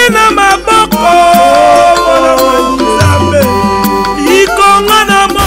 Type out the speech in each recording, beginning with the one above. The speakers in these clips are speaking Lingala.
na maboko Nzambe ikonga na mo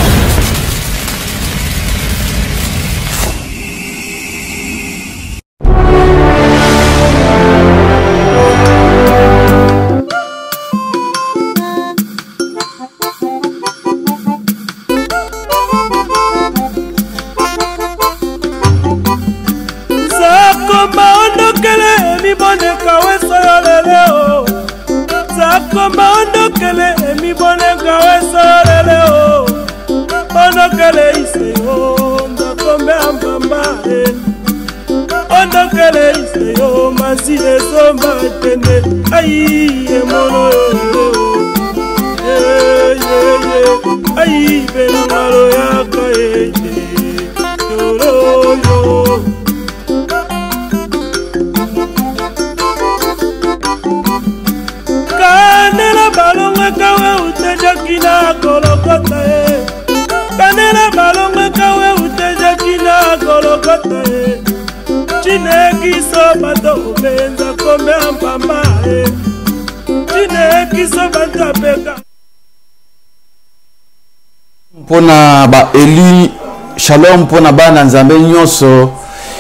Pona ba Eli shalom pona bana nzambe nyonso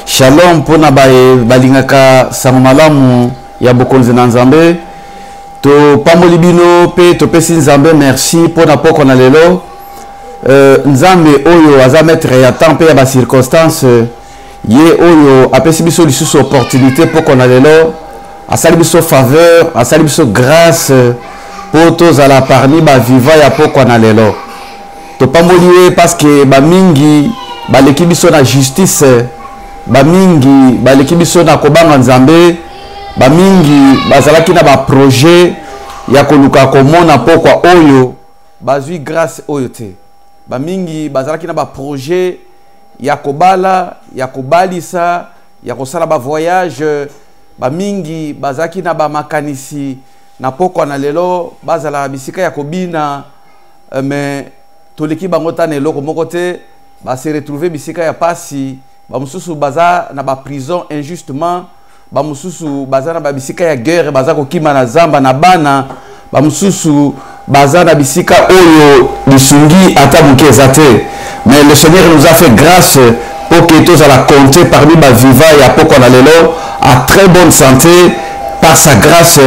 shalom pona ba balingaka samalamu ya bokonzi na nzambe to pamboli bino pe to pesi nzambe merci pona poko na lelo nzambe oyo aza maître ya temps pe ya ba circonstance ye oyo apesi biso lisusu opportunité poko na lelo asali biso faveur asali biso grâce po tozala parmi ba viva ya poko na lelo to pamboli parce que ba mingi baleki biso na justice ba mingi baleki biso na kobanga nzambe ba mingi bazalaki na ba projet ya koluka komona pokwa oyo bazwi grâce oyo te ba mingi bazalaki na ba projet ya kobala ya kobalisa ya kosala ba voyage ba mingi bazalaki na ba makanisi na pokwa na lelo bazala bisika ya kobina mais toleki bango tana eloko moko te ba se retrouver bisika ya pasi ba mususu baza na ba prison injustement ba mususu baza na ba bisika ya guerre baza kokima na zamba na bana ba mususu baza na bisika oyo lisungi ata mukeza te mais le Seigneur nous a fait grâce pour que tous à la compter parmi ba vivants ya poko na lelo à très bonne santé par sa grâce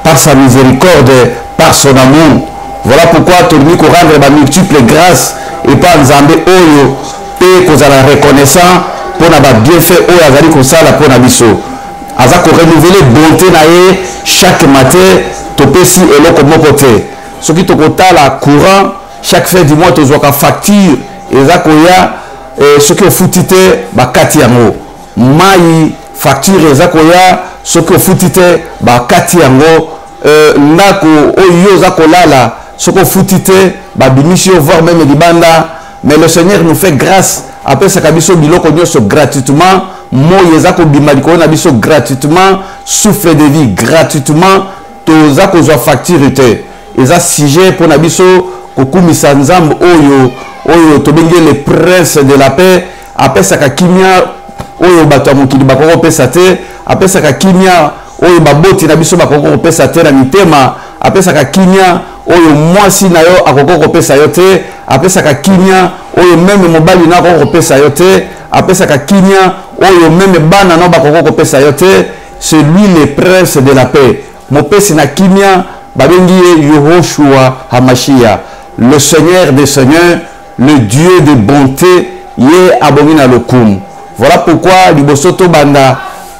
par sa miséricorde par son amour. Voilà pourquoi tout le monde rendre ba multiples grâces et pas nzambe oyo pe kozala reconnaissant pour na ba bienfait oyo azali kosala pour na biso aza ko renouveler bonté na ye chaque matin to pesi eloko moko te soki to kotala courant chaque fin du mois to zoka facture eza koya soki ofutite ba kati yango mai facture eza koya soki ofutite ba kati yango ndako oyo za kolala soko futite ba bimisio voire même libanda mais le Seigneur nous fait grâce après sa kabiso biloko nyonso gratuitement moyo ezako bimaliko na biso gratuitement souffle de vie gratuitement to za kozwa facture te eza sujet pour na biso kokumisa nzambe oyo to benge le prince de la paix après sa kimia oyo bato ya mokili bakoko pesa te après sa kimia oyo baboti na biso bakoko pesa te na mitema apesaka kimia oyo mwasi na yo akoko kopesa yo te apesaka kimia oyo meme mobali na akoko kopesa yo te apesaka kimia oyo meme bana na bakoko kopesa yo te c'est lui le prince de la paix mopesi na kimia babengi Yehoshua Hamashia le Seigneur des seigneurs le Dieu de bonté ye abomina lokum. Voilà pourquoi liboso to banda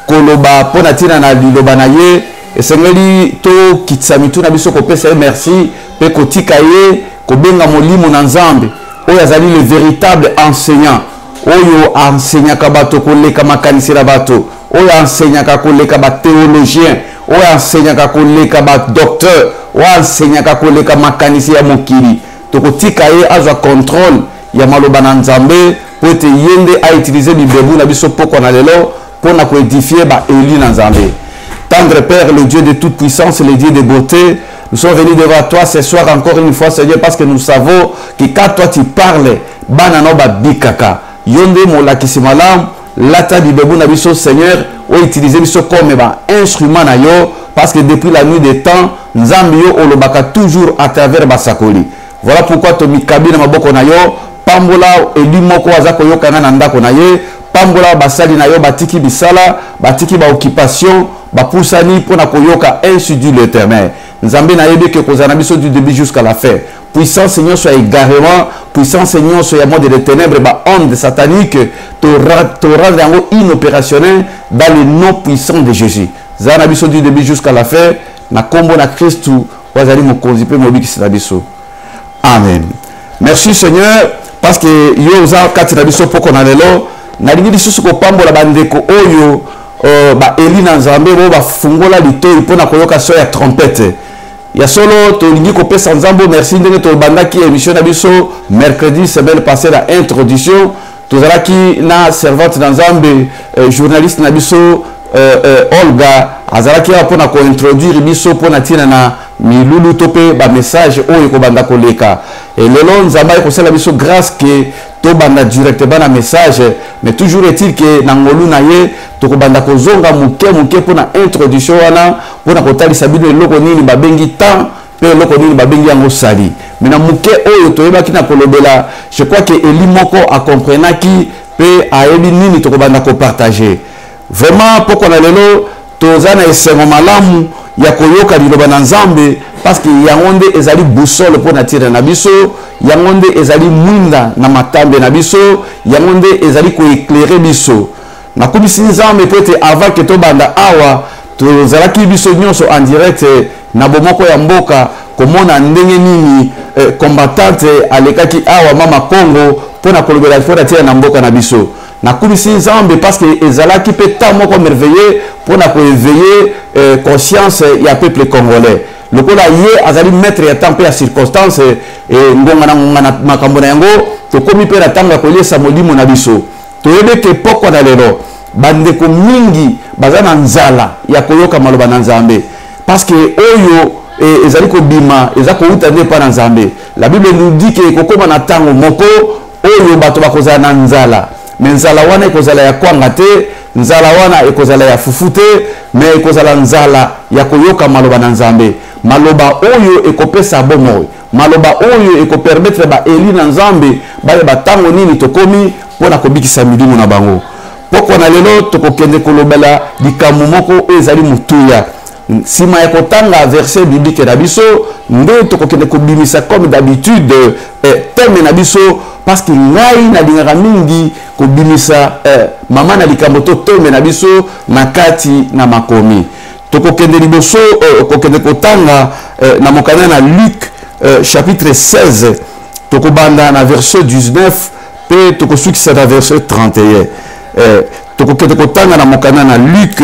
koloba pona tina na liloba na ye esengeli to kitsamitu na biso kopesa merci pe kotika ye kobenga molimo na nzambe oyo azali le véritable enseignant oyo enseignaka bato koleka makanisi na bato oyo enseignaka koleka ba théologien oyo enseignaka koleka ba docteur oyo enseignaka koleka makanisi ya mokili to kotika ye azwa contrôle ya maloba na nzambe po ete yende a utiliser bibebu na biso poko na lelo pona ko édifier ba élu na nzambe. Tendre Père, le Dieu de toute puissance, le Dieu de beauté, nous sommes venus devant toi ce soir encore une fois, Seigneur, parce que nous savons que quand toi tu parles, banano ba bikaka, yonde mola kisimalam, lata di bebu na biso Seigneur, ou utiliser biso comme ba instrument na yo, parce que depuis la nuit des temps, Nzambe yo olobaka toujours à travers basakoli. Voilà pourquoi Tomi Kabina maboko na yo, pambola eli moko azako yo kana ndako na ye, pambola basali na yo batiki bisala, batiki ba occupation, ba pusani pona koyoka ainsi dit l'Éternel. Nzambe na yebe ke kozana biso du début jusqu'à la fin. Puissant Seigneur soit égarement, puissant Seigneur soit mode des ténèbres, ba onde satanique, te rendre inopérationnel dans le nom puissant de Jésus. Zana biso du début jusqu'à la fin, na kombo na Christ wazali mokonzi pe mobiki sina biso. Amen. Merci Seigneur parce que yo za kati na biso poko na lelo na lingi lisusu ko pambola bandeko oyo ba Elina Nzambe bo ba fungola litoyi pona koyoka so ya trompette. Ya solo to lingi ko pesa Nzambo merci ndenge to bandaki émission na biso mercredi semaine passée la introduction to zalaki na servante na Nzambe journaliste na biso Olga azalaki pona ko introduire biso pona tina na milulu tope ba message oyo ko banda koleka et lelo Nzamba ko sala biso grâce que to banda directement na message mais toujours est-il que na ngolu na ye to ko banda ko zonga muke pona introduction wana pona ko talisa bino eloko nini babengi temps pe eloko nini babengi yango sali mais na muke oyo to yebaki na kolobela je crois que eli moko a comprenaki pe a ebi nini to ko banda ko partager vraiment poko na lelo tozana esengo malamu ya koyoka liloba na Nzambe parce que yango nde ezali boussole pour na tire na biso, yango nde ezali mwinda na matambe na biso, yango nde ezali ko éclairer biso. Na komisi Nzambe peut-être avant que to banda awa tozalaki biso nyonso en direct na bomoko ya mboka komona ndenge nini combattante alekaki awa mama Congo pona kolobela fora tire na mboka na biso. Na komisi Nzambe parce que ezalaki pe ta moko merveilleux pona ko éveiller conscience ya peuple congolais. Lokola ye azali maître ya temps pe ya circonstance ngonga na makambo na yango to komi pe na tanga ko yesa molimo na biso. To yebe ke poko na lelo bandeko mingi bazana nzala ya koyoka maloba na Nzambe parce que oyo ezali ko bima ezako uta nde pa na Nzambe. La Bible nous dit que kokoma na tango moko oyo bato bakozala na nzala. Mais nzala wana ekozala ya kwanga te, nzala wana ekozala ya fufu te, mais ekozala nzala ya koyoka maloba na Nzambe. Maloba oyo ekopesa bomoi, maloba oyo ekopermettre ba eli na Nzambe baye batango nini tokomi pona kobikisa milimo na bango. Poko na lelo tokokende kolobela likambo moko ezali mutuya. Sima ya kotanga verset biblique na biso nde tokokende kobimisa comme d'habitude thème na biso parce que ngai na lingaka mingi kobimisa mama na likambo to thème na biso na kati na makomi. Tokokende liboso kokende kotanga na mokana na Luc chapitre 16 tokobanda na verset 19 pe tokosukisa na verset 31 tokokende kotanga na mokana na Luc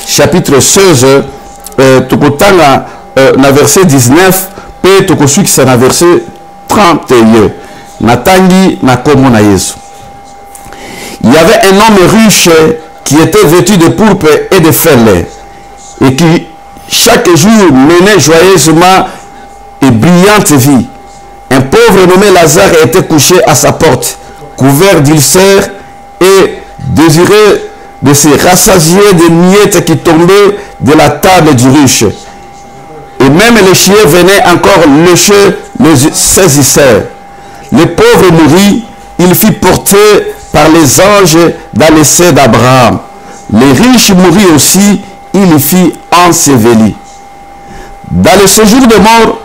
chapitre 16 tokotanga na verset 19 pe tokosukisa na verset 31 natangi na kombo na Yesu. Il y avait un homme riche qui était vêtu de pourpre et de fêlés et qui chaque jour menait joyeusement et brillante vie. Un pauvre nommé Lazare était couché à sa porte, couvert d'ulcères et désireux de se rassasier des miettes qui tombaient de la table du riche. Et même les chiens venaient encore lécher les saisisseurs. Le pauvre mourut, il fut porté par les anges dans le sein d'Abraham. Les riches mourut aussi, il y fut enseveli. Dans le séjour de mort,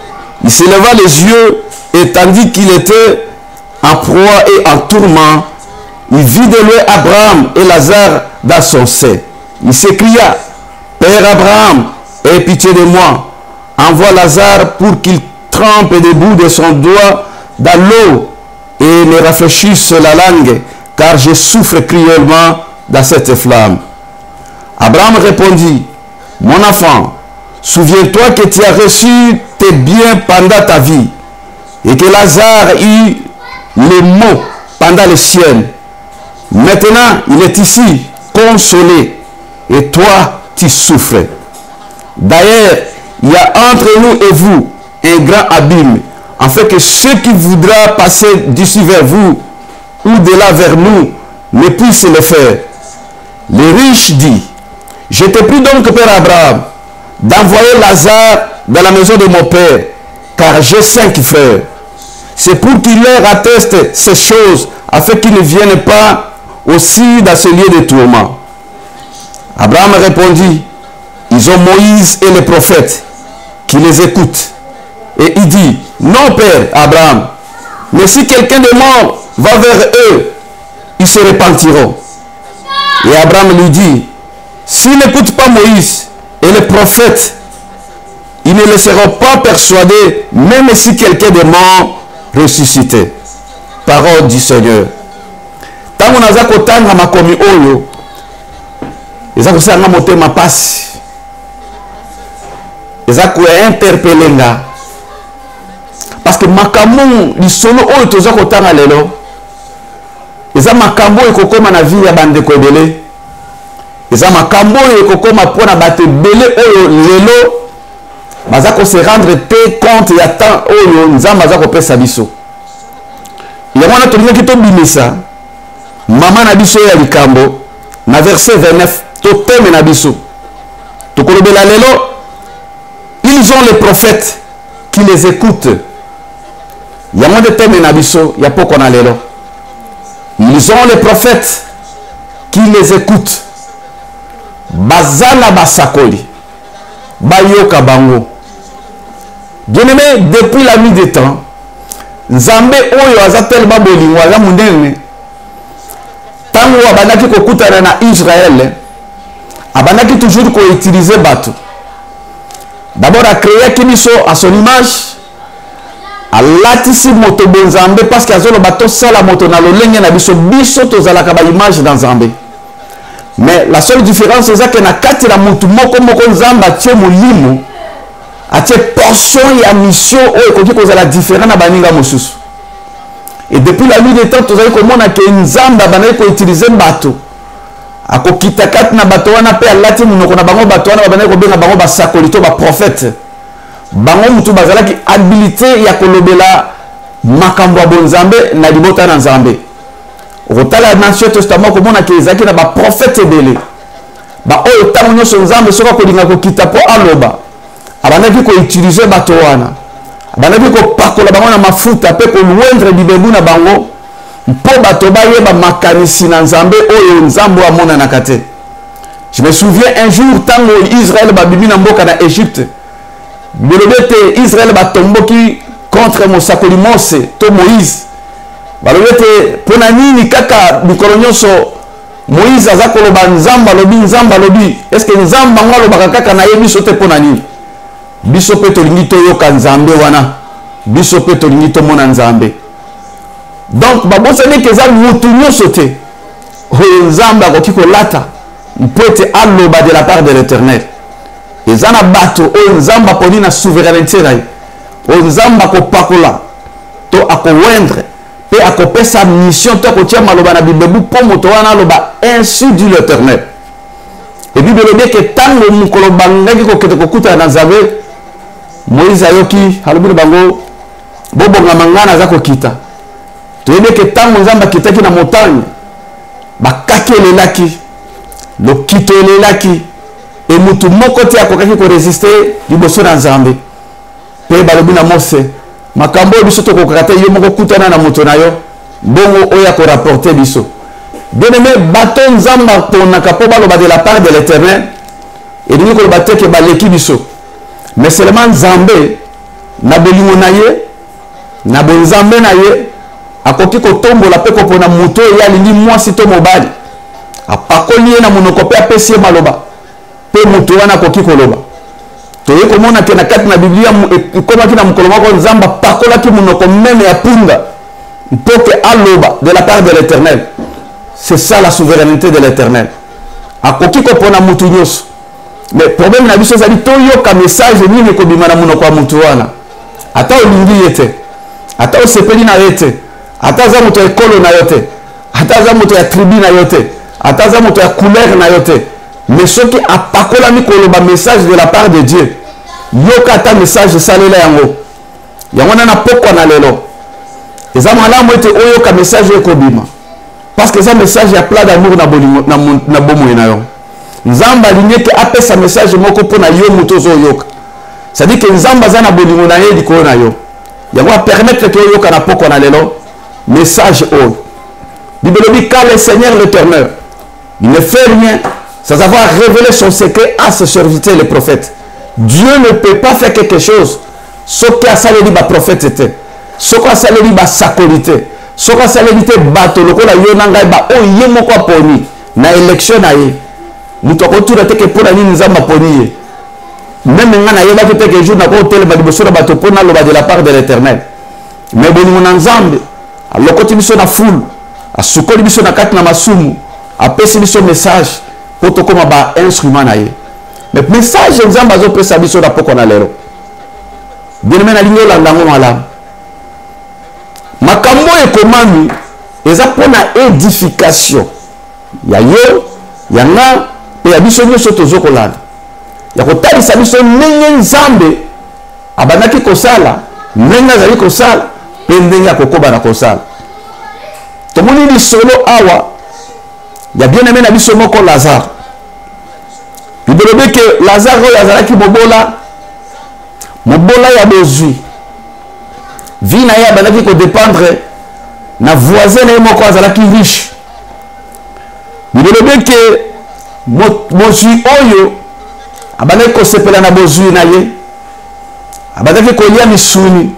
il s'éleva les yeux et tandis qu'il était en proie et en tourment, il vit de loin Abraham et Lazare dans son sein. Il s'écria, Père Abraham, aie pitié de moi. Envoie Lazare pour qu'il trempe des bouts de son doigt dans l'eau et me rafraîchisse la langue, car je souffre cruellement dans cette flamme. Abraham répondit, mon enfant, souviens-toi que tu as reçu tes biens pendant ta vie et que Lazare eut les maux pendant les siennes. Maintenant, il est ici, consolé, et toi, tu souffres. D'ailleurs, il y a entre nous et vous un grand abîme, afin que ceux qui voudra passer d'ici vers vous ou de là vers nous ne puissent le faire. Le riche dit, je te prie donc, Père Abraham, d'envoyer Lazare dans la maison de mon père, car j'ai 5 frères. C'est pour qu'il leur atteste ces choses, afin qu'ils ne viennent pas aussi dans ce lieu de tourment. Abraham répondit, ils ont Moïse et les prophètes qui les écoutent. Et il dit, non père Abraham, mais si quelqu'un de mort va vers eux, ils se repentiront. Et Abraham lui dit, s'ils n'écoutent pas Moïse et les prophètes, ils ne les seront pas persuadés, même si quelqu'un de mort ressuscité. Parole du Seigneur. Tango naza kotanga makomi oyo, eza kosanga motema pasi, eza ko interpelenga, parce que makambo lisolo oyo toza kotanga lelo, eza makambo ekokoma na vie ya bandeko ebele, eza makambo ekokoma pona bato ebele oyo lelo baza ko se rendre te compte ya temps oyo nzambe aza kopesa biso. Ya mwana tolingaki tobimisa mama na biso ya likambo na verset 29 toteme na biso tokolobela lelo, ils ont les prophètes qui les écoutent. Ya mwana teme na biso ya poko na lelo, ils ont les prophètes qui les écoutent. Bazala basakoli bayoka bango. Bien-aimé, depuis la nuit des temps, Nzambe oyo azatel babolingo aza munene. Tango abandaki kokutana na Israël, abandaki toujours ko utiliser bato. D'abord a créé Kimiso à son image, a latisi moto bonzambe parce que azolo bato sala moto na lolenge na biso biso tozalaka ba image dans Nzambe. Mais la seule différence c'est que na kati la mutu moko moko Nzamba tie molimo atie portion ya mission oyo ekoki kozala différent na baninga mosusu. Et depuis la nuit des temps tozali komona ke Nzamba banaki ko utiliser bato akokita kati na bato wana pe alati munoko na bango bato wana banaki kobenga bango basakoli to ba prophète. Bango mutu bazalaki habilité ya kolobela makambo ya bonzambe na libota na Nzambe. Rotala na Ancien Testament komona ke ezaki na ba prophète ebele. Ba oyo tango nyonso Nzambe soka kolinga kokita po aloba. Abanaki ko utiliser bato wana. Abanaki ko pakola bango na mafuta pe ko luendre bibebu na bango. Mpo bato bayeba makanisi na Nzambe oyo Nzambe amona na kate. Je me souviens un jour tango Israël babimi na mboka na Égypte. Bilobete Israël batomboki contre mosakoli Mose to Moïse. Balobete pona nini kaka mikolo nyonso Moïse aza koloba Nzamba lobi. Est-ce que Nzamba ngalo baka kaka na yebi sote pona nini? Biso pe tolingi toyoka Nzambe wana. Biso pe tolingi tomona Nzambe. Donc babosani ke za mutu nyonso te. Nzamba akoki kolata mpote aloba de la part de l'Éternel. Ezana bato o Nzamba poni na souveraineté na ye. O Nzamba ko pakola to akowendre pe akopesa mission to akotia maloba na bibebu po moto wana aloba ainsi dit l'Éternel. Et puis belobe ke tango mukolo bangaki ko kete kokuta na Nzambe Moïse ayoki alobi bango bobonga mangana za kokita. Toyebe ke tango Nzamba kitaki na montagne bakakelelaki lokito elelaki et mutu moko te akokaki ko résister liboso na Nzambe. Pe balobi na Mose makambo biso to kokata yo moko kutana na moto na yo bongo oya ko rapporter biso. Bien-aimé, bato Nzamba ponaka po baloba de la part de l'Éternel et dingi ko batte ke baleki biso. Mais seulement Nzambe na bolingo na ye na bonzambe na ye akoki ko tombola pe ko pona moto ya lingi mwasi to mobali apakoli ye na monoko pe apesi ye maloba pe moto wana akoki koloba. Toye komona ke na kati na Biblia ekomaki na mokolo moko Nzamba pakolaki monoko meme ya punga mpo ke aloba de la part de l'Éternel. C'est ça la souveraineté de l'Éternel. Akoki ko pona mutu nyonso. Mais problème na biso ezali toyoka message nini ekobima na monoko ya mutu wana. Ata olingi ye te, ata osepeli na ye te, ata aza moto ya ekolo na yo te, ata aza moto ya tribu na yo te, ata aza moto ya couleur na yo te. Mais soki apakolami koloba message de la part de Dieu, yoka ata message salela yango. Yango na pokwa na lelo. Eza malamu ete oyoka message ekobima. Parce que ça message ya plein d'amour na bomo na yo. nzamba alingi ke apesa message moko mpona yo moto ozoyoka. C'est-à-dire que nzamba aza na bolingo na ye likolo na yo yango apermettre ke oyoka na poko na lelo message oyo. Bible dit car le Seigneur l'Éternel il ne fait rien sans avoir révélé son secret à ses serviteurs les prophètes. Dieu ne peut pas faire quelque chose ce que saleli ba prophète était, ce que saleli ba sakolité, ce que saleli te bato lokola yo nanga ba o ye moko aponi na élection na ye. Muto ko tura te ke pona ni nzamba poni ye. Même ngana ye ba te ke jour na ko tele ba liboso na bato pona lo ba de la part de l'Éternel. Mais bolingo na nzambe alokoti biso na foule, asukoli biso na kati na masumu, apesi biso message poto koma ba instrument na ye. Mais message nzambe azo pesa biso na poko na lelo. Bien aimé na lingo la ndango malamu. Makambo ekomami eza pona édification. Ya yo, ya nga, pe ya biso nyonso tozokolanda. Ya kotalisa biso ndenge nzambe abandaki kosala, ndenge azali kosala, pe ndenge akokoba na kosala. Tomoni lisolo awa ya bien aimé na biso moko Lazare. Bibelobe ke Lazare oyo azalaki mobola ya bozwi. Vi na ye abandaki kodépendre na voisin na ye moko azalaki riche. Bibelobe ke bozwi oyo abandaki kosepela na bozwi na ye, abandaki kolia misuni,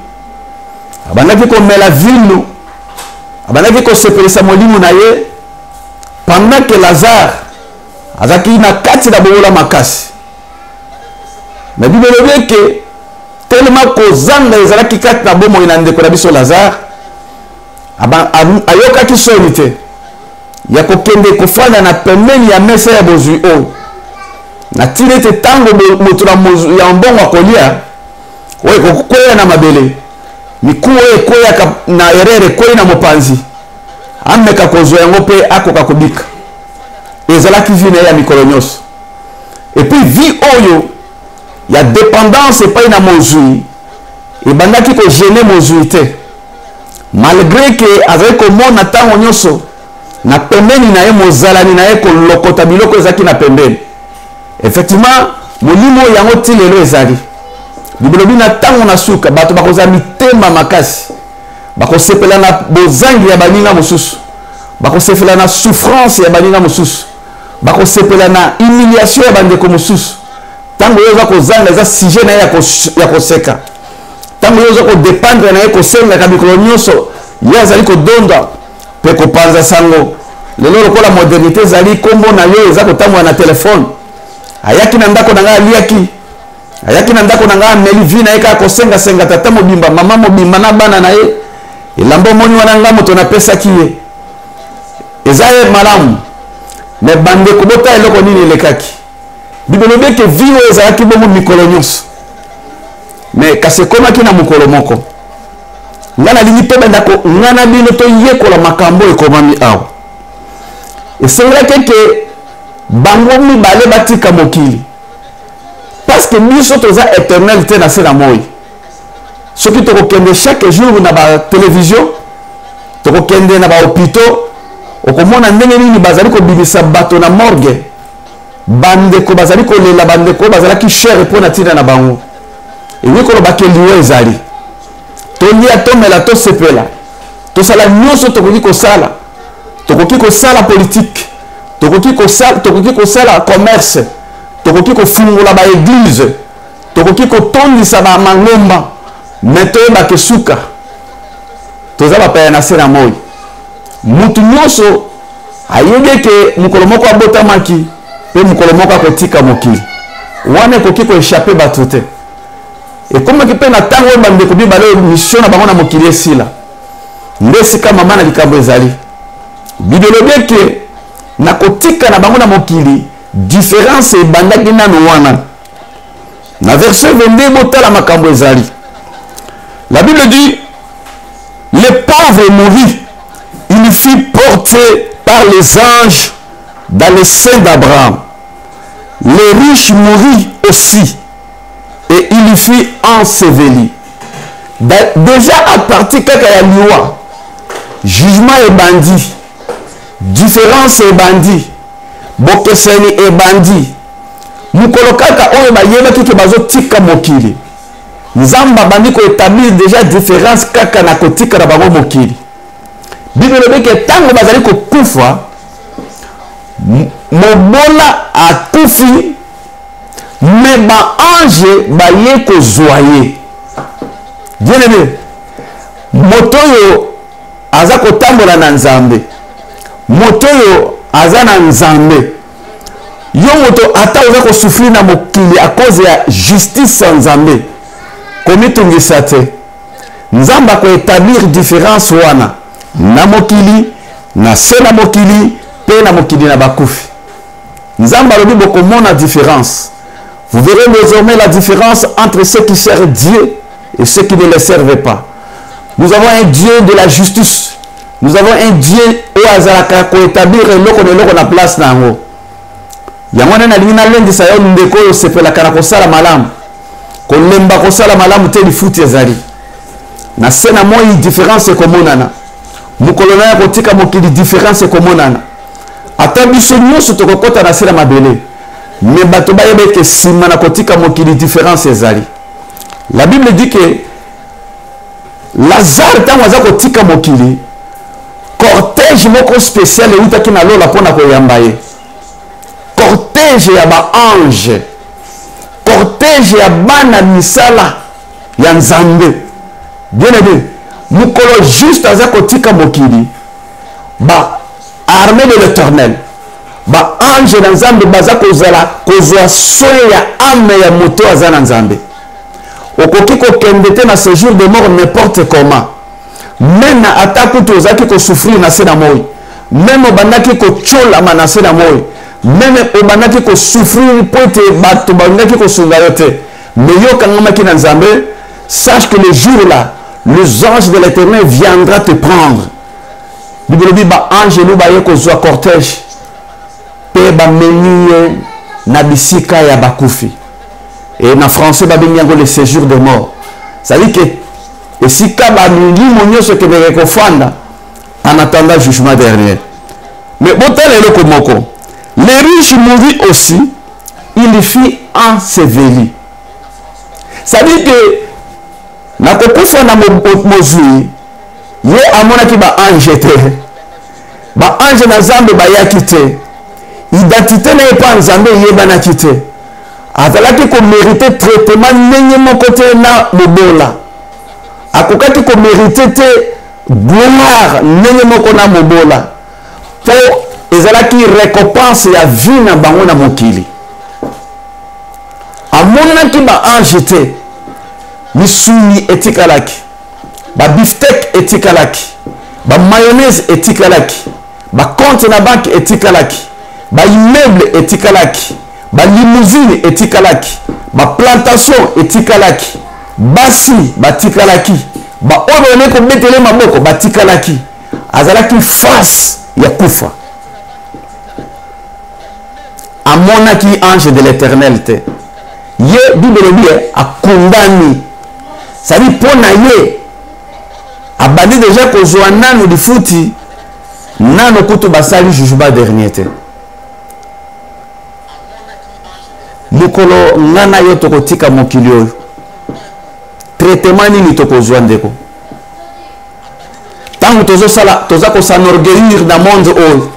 abandaki komela vino, abandaki kosepelisa molimo na ye, pendant que Lazare azaki na kati na bobola makasi. Mais bibelobe ke tellement kozanga ezalaki kati na bomoi na ndeko na biso Lazare ayokaki soni te ya kokende kofanda na pembeni ya mesa ya bozwi oyo na tili ete ntango moto ya mbongo akolia oyo kokwea na mabele miku oyo ekweyaka na erere ekwei na mopanzi ameka kozwa yango mpe akoka kobika. Ezalaki vi na ye ya mikolo nyonso. Epuis vi oyo ya dépendance epai na mozwi ebandaki kogene mozwi te, malgré ke azali komona ntango nyonso na pembeni na ye mozalani na ye kolokota biloko ezalaki na pembeni. Effectivement molimo yango ti lelo ezali bibelobi na ntango na suka bato bakozala mitema makasi, bakosepela na bozangi ya baninga mosusu, bakosepela na souffrance ya baninga mosusu, bakosepela na humiliation ya bandeko mosusu. Tango yo za kozanga eza sujet na ya koseka, tango yo za kodépendre na ye kosenga ka mikolo nyonso ye azali kodonda pe kopanza sango. Lelo lokola modernité ezali kombo na yo eza kotambola na telefone, ayaki na ndako na nga aliaki, ayaki na ndako na nga ameli vi na ye kaka kosenga tata mobimba mama mobimba na bana na ye elamba omoni wana nga moto napesaki ye eza ye malamu. Mais bandeko bota eloko nini elekaki bibelobe ke vi oyo ezalaki bongo mikolo nyonso, mais kasi ekomaki na mokolo moko. Nga nalingi mpe bandako nga na bino toyekola makambo ekomami awa. Esengelaki ke bango mibale batika mokili parce que biso toza éternel te na se na moi. Soki tokokende chaque jour na batélévision, tokokende na bahôpitaux, okomona ndenge nini bazali kobimisa bato na morgue, bandeko bazali kolela, bandeko bazalaki cher mpona ntina na bango. Ewi kolobaki liwo ezali tolia tomela tosepela tosala nyonso tokoki kosala, tokoki kosala politique, tokoki kosala commerce, tokoki kofungola ba église, tokoki kotondisa ba mangomba, mais toyebake suka toza bapaya na se na moi. Mutu nyonso ayebi ke mokolo moko abotamaki pe mokolo moko akotika mokili wana ekoki koéchappe bato te. Ekomaki mpe na ntango oyo bandeko mibale mission na bango na mokili esila nde esika mama na likambo ezali. Bibelobi eke na kotika na bango na mokili différence ebandaki nano wana. Na verset 22 botala makambo ezali. La Bible dit le pauvre mourit, il fut porté par les anges dans le sein d'Abraham. Le riche mourit aussi et il y fut enseveli. Déjà à partir de la loi, jugement est bandit, différence est bandit, bokeseni ebandi mukolo kaka oyo bayebaki ke bazotika mokili nzambe abandi koétablir déjà différence kaka na kotika na bango mokili bible elobi ke ntango bazali kokufa mobola akufi me baange baye kozwa ye bien aimé moto oyo aza kotambola na nzambe moto oyo aza na nzambe yo moto ata oza kosufrir na mokili à cause ya justice ya nzambe komitungisa te nzambe akoétablir différence wana na mokili na se na mokili mpe na mokili na bakufi nzambe alobi bokomona différence. Vous verrez désormais la différence entre ceux qui servent Dieu et ceux qui ne le servent pas. Nous avons un Dieu de la justice. Nous avons un Dieu où azalaka ko établir eloko na eloko na place na ngo. Yango na lingina lendi sa yo ndeko yo sepelaka na kosala malamu. Kolemba kosala malamu te lifuti ezali. Na sena moi différence komonana. Mukolo na kotika mokili différence komonana. Ata biso nyonso tokokota na sela mabele. Mais bato bayebe ke sima na kotika mokili différence ezali. La Bible dit que Lazare tango aza kotika mokili cortège moko spécial eutaki na lola mpona koyamba ye. Cortège ya ba ange, cortège ya bana misala ya nzambe. Bien aimé, mukolo juste aza kotika mokili ba armée de l'Éternel. Ba ange na nzambe baza kozala kozwa soin ya ame ya moto aza na nzambe. Okoki kokende te na séjour de mort n'importe comment. Même na atako tozaki ko souffrir na sena moi. Même obandaki ko chola na sena moi. Même obandaki ko souffrir pote bato bandaki ko sunga yote. Mais yo kangamaki na nzambe, sache que le jour là, les anges de l'Éternel viendra te prendre. Bible dit ba ange lu ba ye ko zwa cortège. Pe ba meni na bisika ya bakufi. Et en français, le séjour de mort. Ça dit que, et si Kaba nous dit, mon ce que nous refondons en attendant le jugement dernier. Mais bon, les riches mourent aussi, il fit enseveli. Ça dit que, na kokufa na mozui, ye amona ki ba ange te. Ba ange na zambe ba yakite. Identité na pas nzambe ye bana kite. Azalaki ko mériter traitement ndenge moko te na mobola. Akokaki ko mériter te gloire ndenge moko na mobola. Po ezalaki récompense ya vie na bango na mokili. Amonaki ba ange te. Misuni etikalaki. Ba beefsteak etikalaki. Ba mayonnaise etikalaki. Ba compte na banque etikalaki. Ba immeuble etikalaki. Ba limousine etikalaki, ba plantation etikalaki, basi batikalaki, ba oyo ko betele maboko batikalaki, azalaki face ya kufa. Amonaki ange de l'Éternel te. Ye Bible dit a condamné. Ça dit pona ye abandi déjà ko joana no di futi nano kutu basali jugement dernier te. Mukolo ngana yo tokotika mokili oyo traitement nini tokozwa ndeko tango toza kosanorgueillir na monde oyo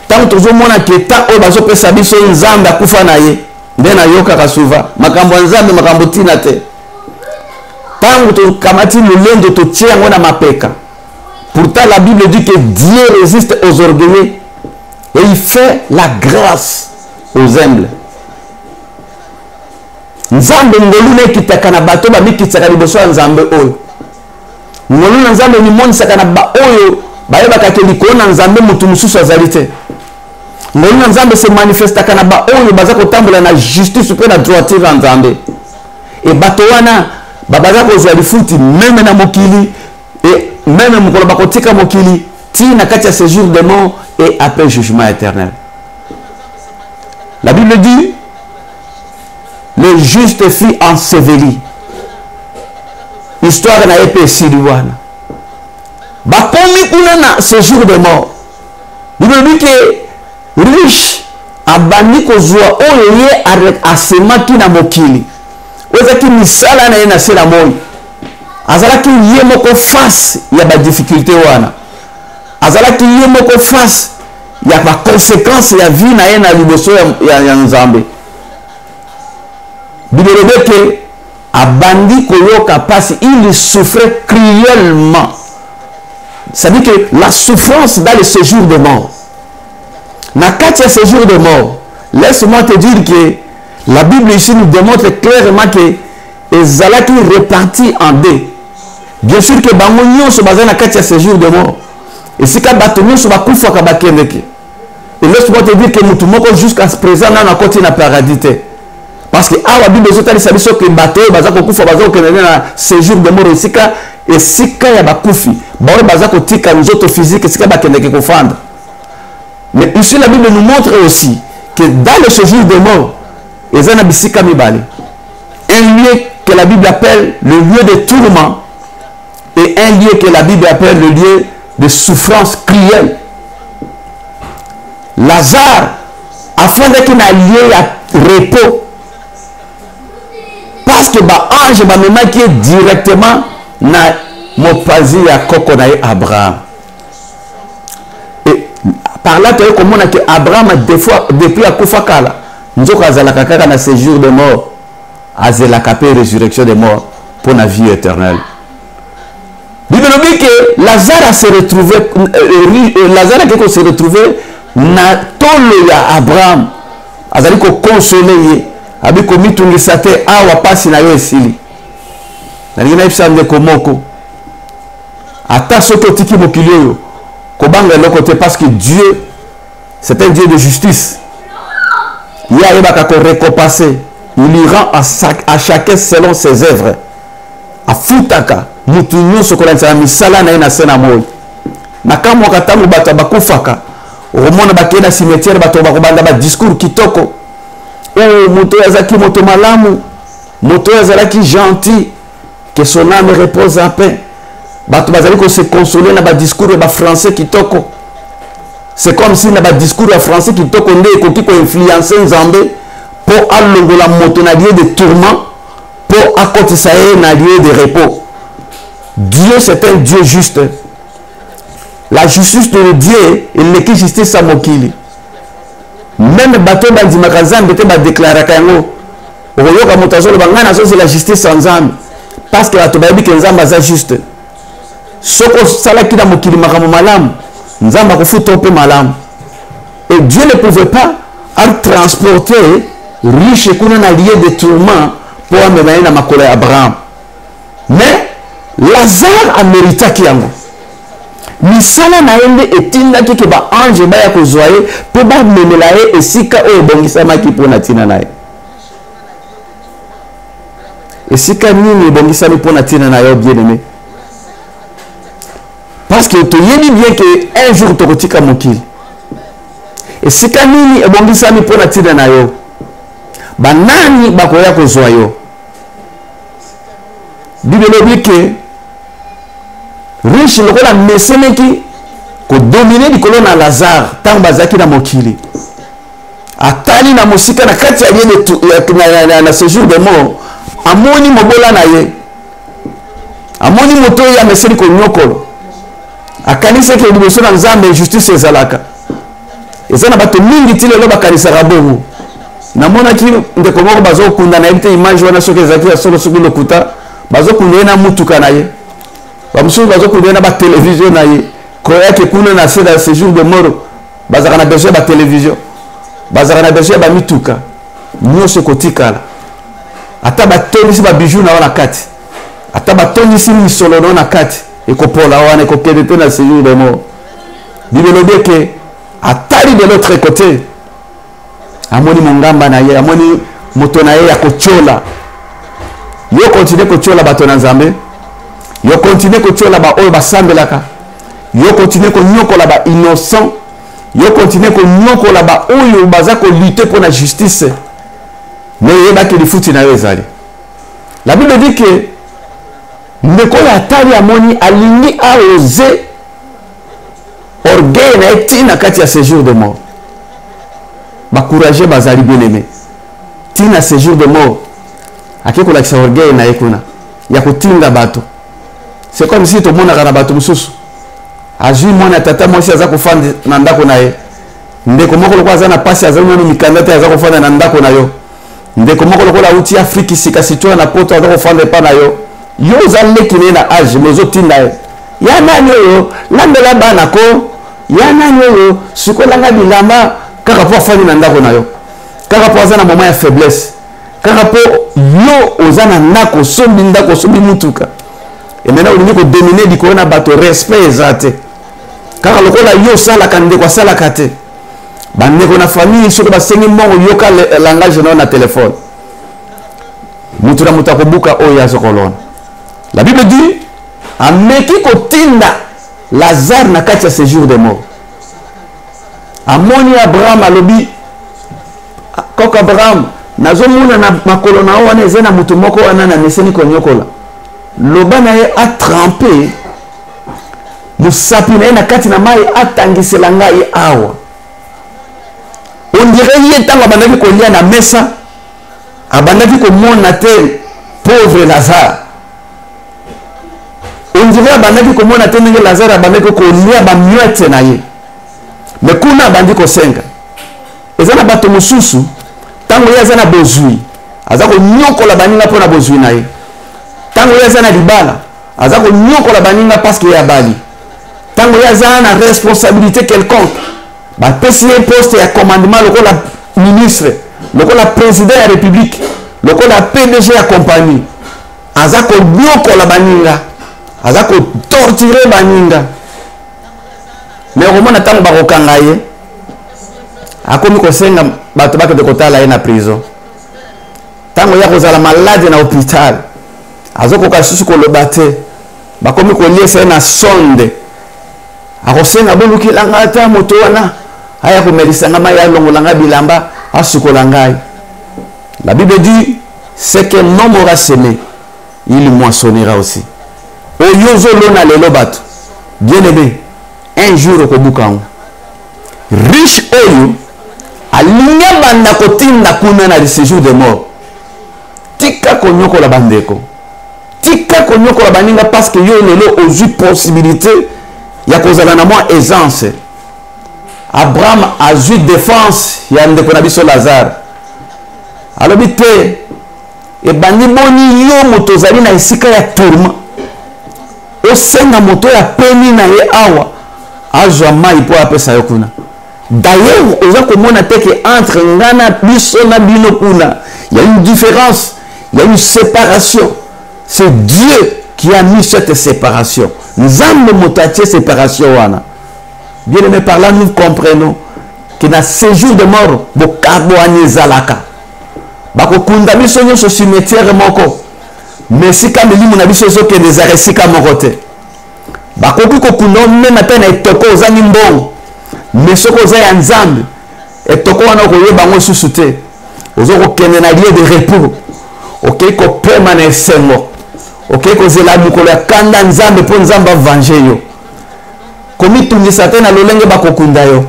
tango tozomona keta oyo bazopesa biso nzambe akufa na ye nde nayokaka souvent makambo ya nzambe makambo tina te tango tokamati lolendo totie yango na mapeka. Pourtant la Bible dit que Dieu résiste aux orgueilleux et il fait la grâce aux humbles. Nzambe ngolu ne kitaka na bato ba mikitsaka liboso ya nzambe oyo. Ngolu na nzambe ni monisaka na ba oyo bayebaka ke likona nzambe mutu mususu azali te. Ngolu na nzambe se manifestaka na ba oyo baza kotambola na justice pe na droiture ya nzambe. Et bato wana babaza kozwa lifuti meme na mokili et même mukolo bakotika mokili ti na kati ya séjour de mort et après jugement éternel. La Bible dit le juste fut enseveli. Histoire na epesi liwana. Bakomi kuna na séjour de mort. Bible dit que riche abandi kozwa oyo ye asemaki na mokili ozaki misala na ye na se na moi azalaki ye moko face ya badifficulté wana azalaki ye moko face ya baconséquence ya vie na ye na liboso ya nzambe bibelobe ke abandi koyoka pasi il souffrait cruellement. Ça dit que la souffrance dans le séjour de mort na kati ya séjour de mort, laisse-moi te dire que la Bible ici nous démontre clairement que ezalaki réparti en deux. Bien sûr que bango nyonso baza na kati ya séjour de mort esika bato nyonso bakufaka bakendeke. Et laisse-moi te dire que mutu moko jusqu'à présent na koti na paradis te. Parce que awa Bible ezotalisa biso ke bato baza kokufa baza kokende na séjour de mort esika ya bakufi baoyo baza kotika nzoto physique esika bakendeke kofanda. Mais ici la Bible nous montre aussi que dans le séjour de mort ezana bisika mibale, un lieu que la Bible appelle le lieu de tourment et un lieu que la Bible appelle le lieu de souffrance cruelle. Lazare afin d'être un lieu à repos parce que ba ange ba mema qui est directement na mopazi ya koko na Abraham. Et par là tu comment que Abraham depuis à kufakala nzoko azalaka kaka na séjour de mort azelaka pe résurrection de mort pour la vie éternelle. Bible dit que Lazare s'est retrouvé Lazare qui s'est retrouvé na tolo ya Abraham azali ko consoler abi ko mitungisa te awa pasi na yo esili na ngina ipsande ko moko ata soto tiki mokili oyo kobanga eloko te parce que Dieu c'est un Dieu de justice. Il y a récompensé, il y rend à chacun selon ses œuvres. A futaka mutu nyonso kolanisa misala na ina sena moyi na kama wakatamu bato bakufaka omona bakena cimetière bato bakobanda ba discours kitoko o mutu yazaki moto malamu moto yazalaki gentil que son âme repose en paix bato bazali ko se consoler na ba discours ba français kitoko. C'est comme si na ba discours en français kitoko nde ekoki ko influencer nzambe pour alongola moto na lieu de tourment pour akotisa na lieu de repos. Dieu c'est un Dieu juste. La justice de Dieu il n'est que justice à mokili. Même bato bandimaka nzambe te ba déclarer kango oyoka moto azolo bangana so c'est la justice en nzambe parce que bato bayebi ke nzambe aza juste. Soko salaki na mokili makambo malamu nzambe akofuta pe malamu. Et Dieu ne pouvait pas transporter riche kuna na lieu de tourment pour amener na makolo ya Abraham. Mais Lazare a mérité kiango. Misala na ende etinda ki ba ange ba ya kozwaye pe ba memela ye esika o bongisama ki pona tina naye. Esika nini bongisama pona tina naye bien-aimé. Parce que tu yebi bien que un jour tokotika mokili. Esika nini bongisama pona tina nayo. Banani bakoya kozwa yo. Bible dit que riche lokola meseneki ko dominer likolo na Lazare tant bazaki na mokili atali na mosika na kati ya lieu na séjour de mort amoni mobola na ye amoni moto ya meseni ko nyokolo akanisa ke liboso na Nzambe justice ezalaka ezana bato mingi ti lelo bakanisa rabongo namona ki ndeko moko bazo kunda na yete image wana soki ezaki ya solo soki lokuta bazo kunda na mutuka na ye bamusu bazo kunda na ba télévision na ye koya ke kuna na se da séjour de mort bazaka na berger ba télévision bazaka na berger ba mituka nyonso kotikala ata ba tonisi ba bijou na wana kati ata ba tonisi misolo na kati ekopola wana ekokende na séjour de mort. Bible dit que atali de l'autre côté amoni mongamba na ye amoni moto na ye ya kochola yo continue kochola bato na Nzambe yo continue kochola ba oyo basambelaka yo continue ko nyokola ba innocent yo continue ko nyokola ba oyo baza ko lutter pour la justice mais yeba ke lifuti na yo ezali. La Bible dit que ndeko ya atali amoni alingi a osé orgueil na etina kati ya séjour de mort. bakourage bazali bien aimé tina séjour de mort akekolakisa orgueil na ye kuna ya kotinda bato. C'est comme si tout le monde a un bateau mususu azui mwana tata mwasi aza kofanda na ndako na ye ndeko moko lokola aza na pasi aza mwana mikanda te aza kofanda na ndako na yo ndeko moko lokola uti Afrique sika sitoa na poto aza kofanda pa na yo yo za leki ne na age mozo tinda ye ya nani yo landela bana ko ya nani yo sukolanga bilamba kaka po afandi na ndako na yo kaka po aza na moment ya faiblesse kaka po yo oza na ndako sombi ndako sombi mutuka. Et maintenant on dit que dominer du corona bateau respect exact car le kola yo sala kande kwa sala kate bande ko na famille so ba sengi mbongo yoka langage na téléphone mutura mutako buka o ya sokolona. La Bible dit ameki ko tinda Lazare na kati ya séjour de mort amoni Abraham alobi koko Abraham nazomuna na makolo na wana ezena mutu moko wana na meseni ko nyokola lobana ye a trempé musapi na ye na kati na mai atangisela ngai awa on dirait ye ntango abandaki kolia na mesa abandaki komona te pauvre Lazare on dirait abandaki komona te ndenge Lazare abandaki kolia bamwete na ye me kuna abandi kosenga eza na bato mosusu ntango ye aza na bozwi aza konyokola baninga mpo na bozwi na ye tango yaza na libala aza ko nyokola baninga parce que ya bali tango yaza na responsabilité quelconque ba pesi poste ya commandement lokola ministre lokola président ya république lokola PDG ya compagnie aza ko nyokola baninga aza ko torturer baninga mais romona tango ba kokanga ye akomi ko senga bato bake de kotala ye na prison tango ya kozala malade na hôpital azokoka susu koloba te bakomi koliesa na sonde akosenga bolukilanga ata moto wana aya komelisanga mai alongolanga bilamba asukola ngai. La Bible dit c'est que l'homme aura semé il moissonnera aussi oyozolona lelo bato bien aimé un jour okobukango riche oyo alinga banda kotinda kuna na séjour de mort tika konyokola bandeko tika konyokola baninga parce que yo lelo ozui possibilité ya kozala na mwa aisance. Abraham a eu défense ya ndeko na biso Lazare alobi te ebandi boni yo moto ozali na esika ya tourment osenga moto ya peni na ye awa azwa mai mpo apesa yo kuna. D'ailleurs oza komona te ke entre ngana biso na bino kuna il y a une différence, il y a une séparation. C'est Dieu qui a mis cette séparation. Nous avons motaté séparation wana. Bien aimé, par là nous comprenons que dans ce jour de mort bokabo anezalaka bako kunda biso nyo so cimetière moko mais si comme limu na biso so ke des aresika moko te bako ko kunda même peine etoko ozangi mbongo mais soko za ya nzambe etoko wana ko yeba ngo susu te ozo ko kende na lieu de repos ok ko pema na esengo ok ko zela mukolo ya kanda nzambe po nzamba venger yo komi tungisa te na lolenge bakokunda yo.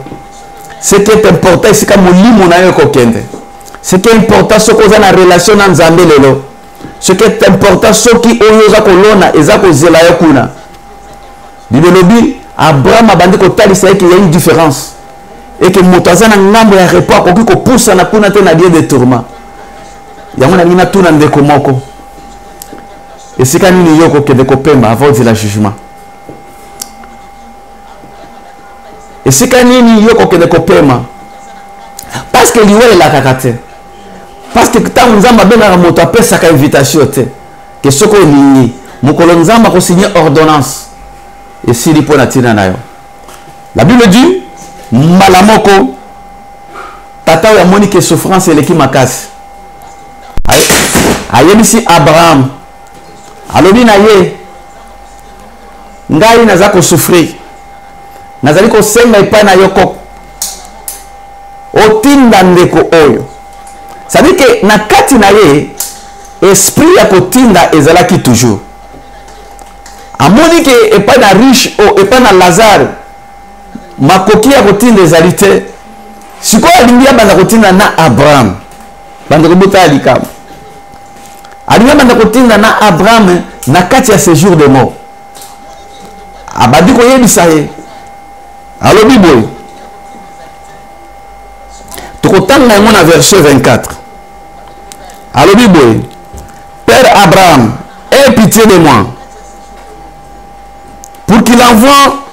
Ce qui est important c'est que molimo na yo kokende. Ce qui est important c'est que na relation na nzambe lelo. Ce qui est important c'est que oyo za kolona eza ko zela yo kuna. Bibelobi Abraham abandi ko talisa qu'il y a une différence et que motaza na ngambo ya repos akoki ko poussa na kuna te na lieu de tourment. Yango na ngina tuna ndeko moko. Et c'est quand nini yo kokende ko pemba avant de la jugement. Et c'est quand nini yo kokende ko pema parce que liwe la kakate parce que tant nzamba benga moto apesa ka invitation te que soko lingi mokolo nzamba ko signer ordonnance et si li pona tina nayo. La Bible dit malamoko tata ya moni que souffrance eleki makasi ayebisi Abraham alobi na ye ngai naza ko souffrir nazali kosenga epai na yoko otinda ndeko oyo c'est-à-dire que na kati na ye esprit ya kotinda ezalaki toujours amoni ke epai na riche o epai na Lazare makoki ya kotinda ezali te Si quoi alingia banda kotinda na Abraham. Banda kobota alikam. Alingia banda kotinda na Abraham na kati ya séjour de mort. Abadi ko yebisa ye. Alors Bible. Tokotanga yango na verset 24. Alors Bible. Père Abraham, aie pitié de moi. Pour qu'il envoie,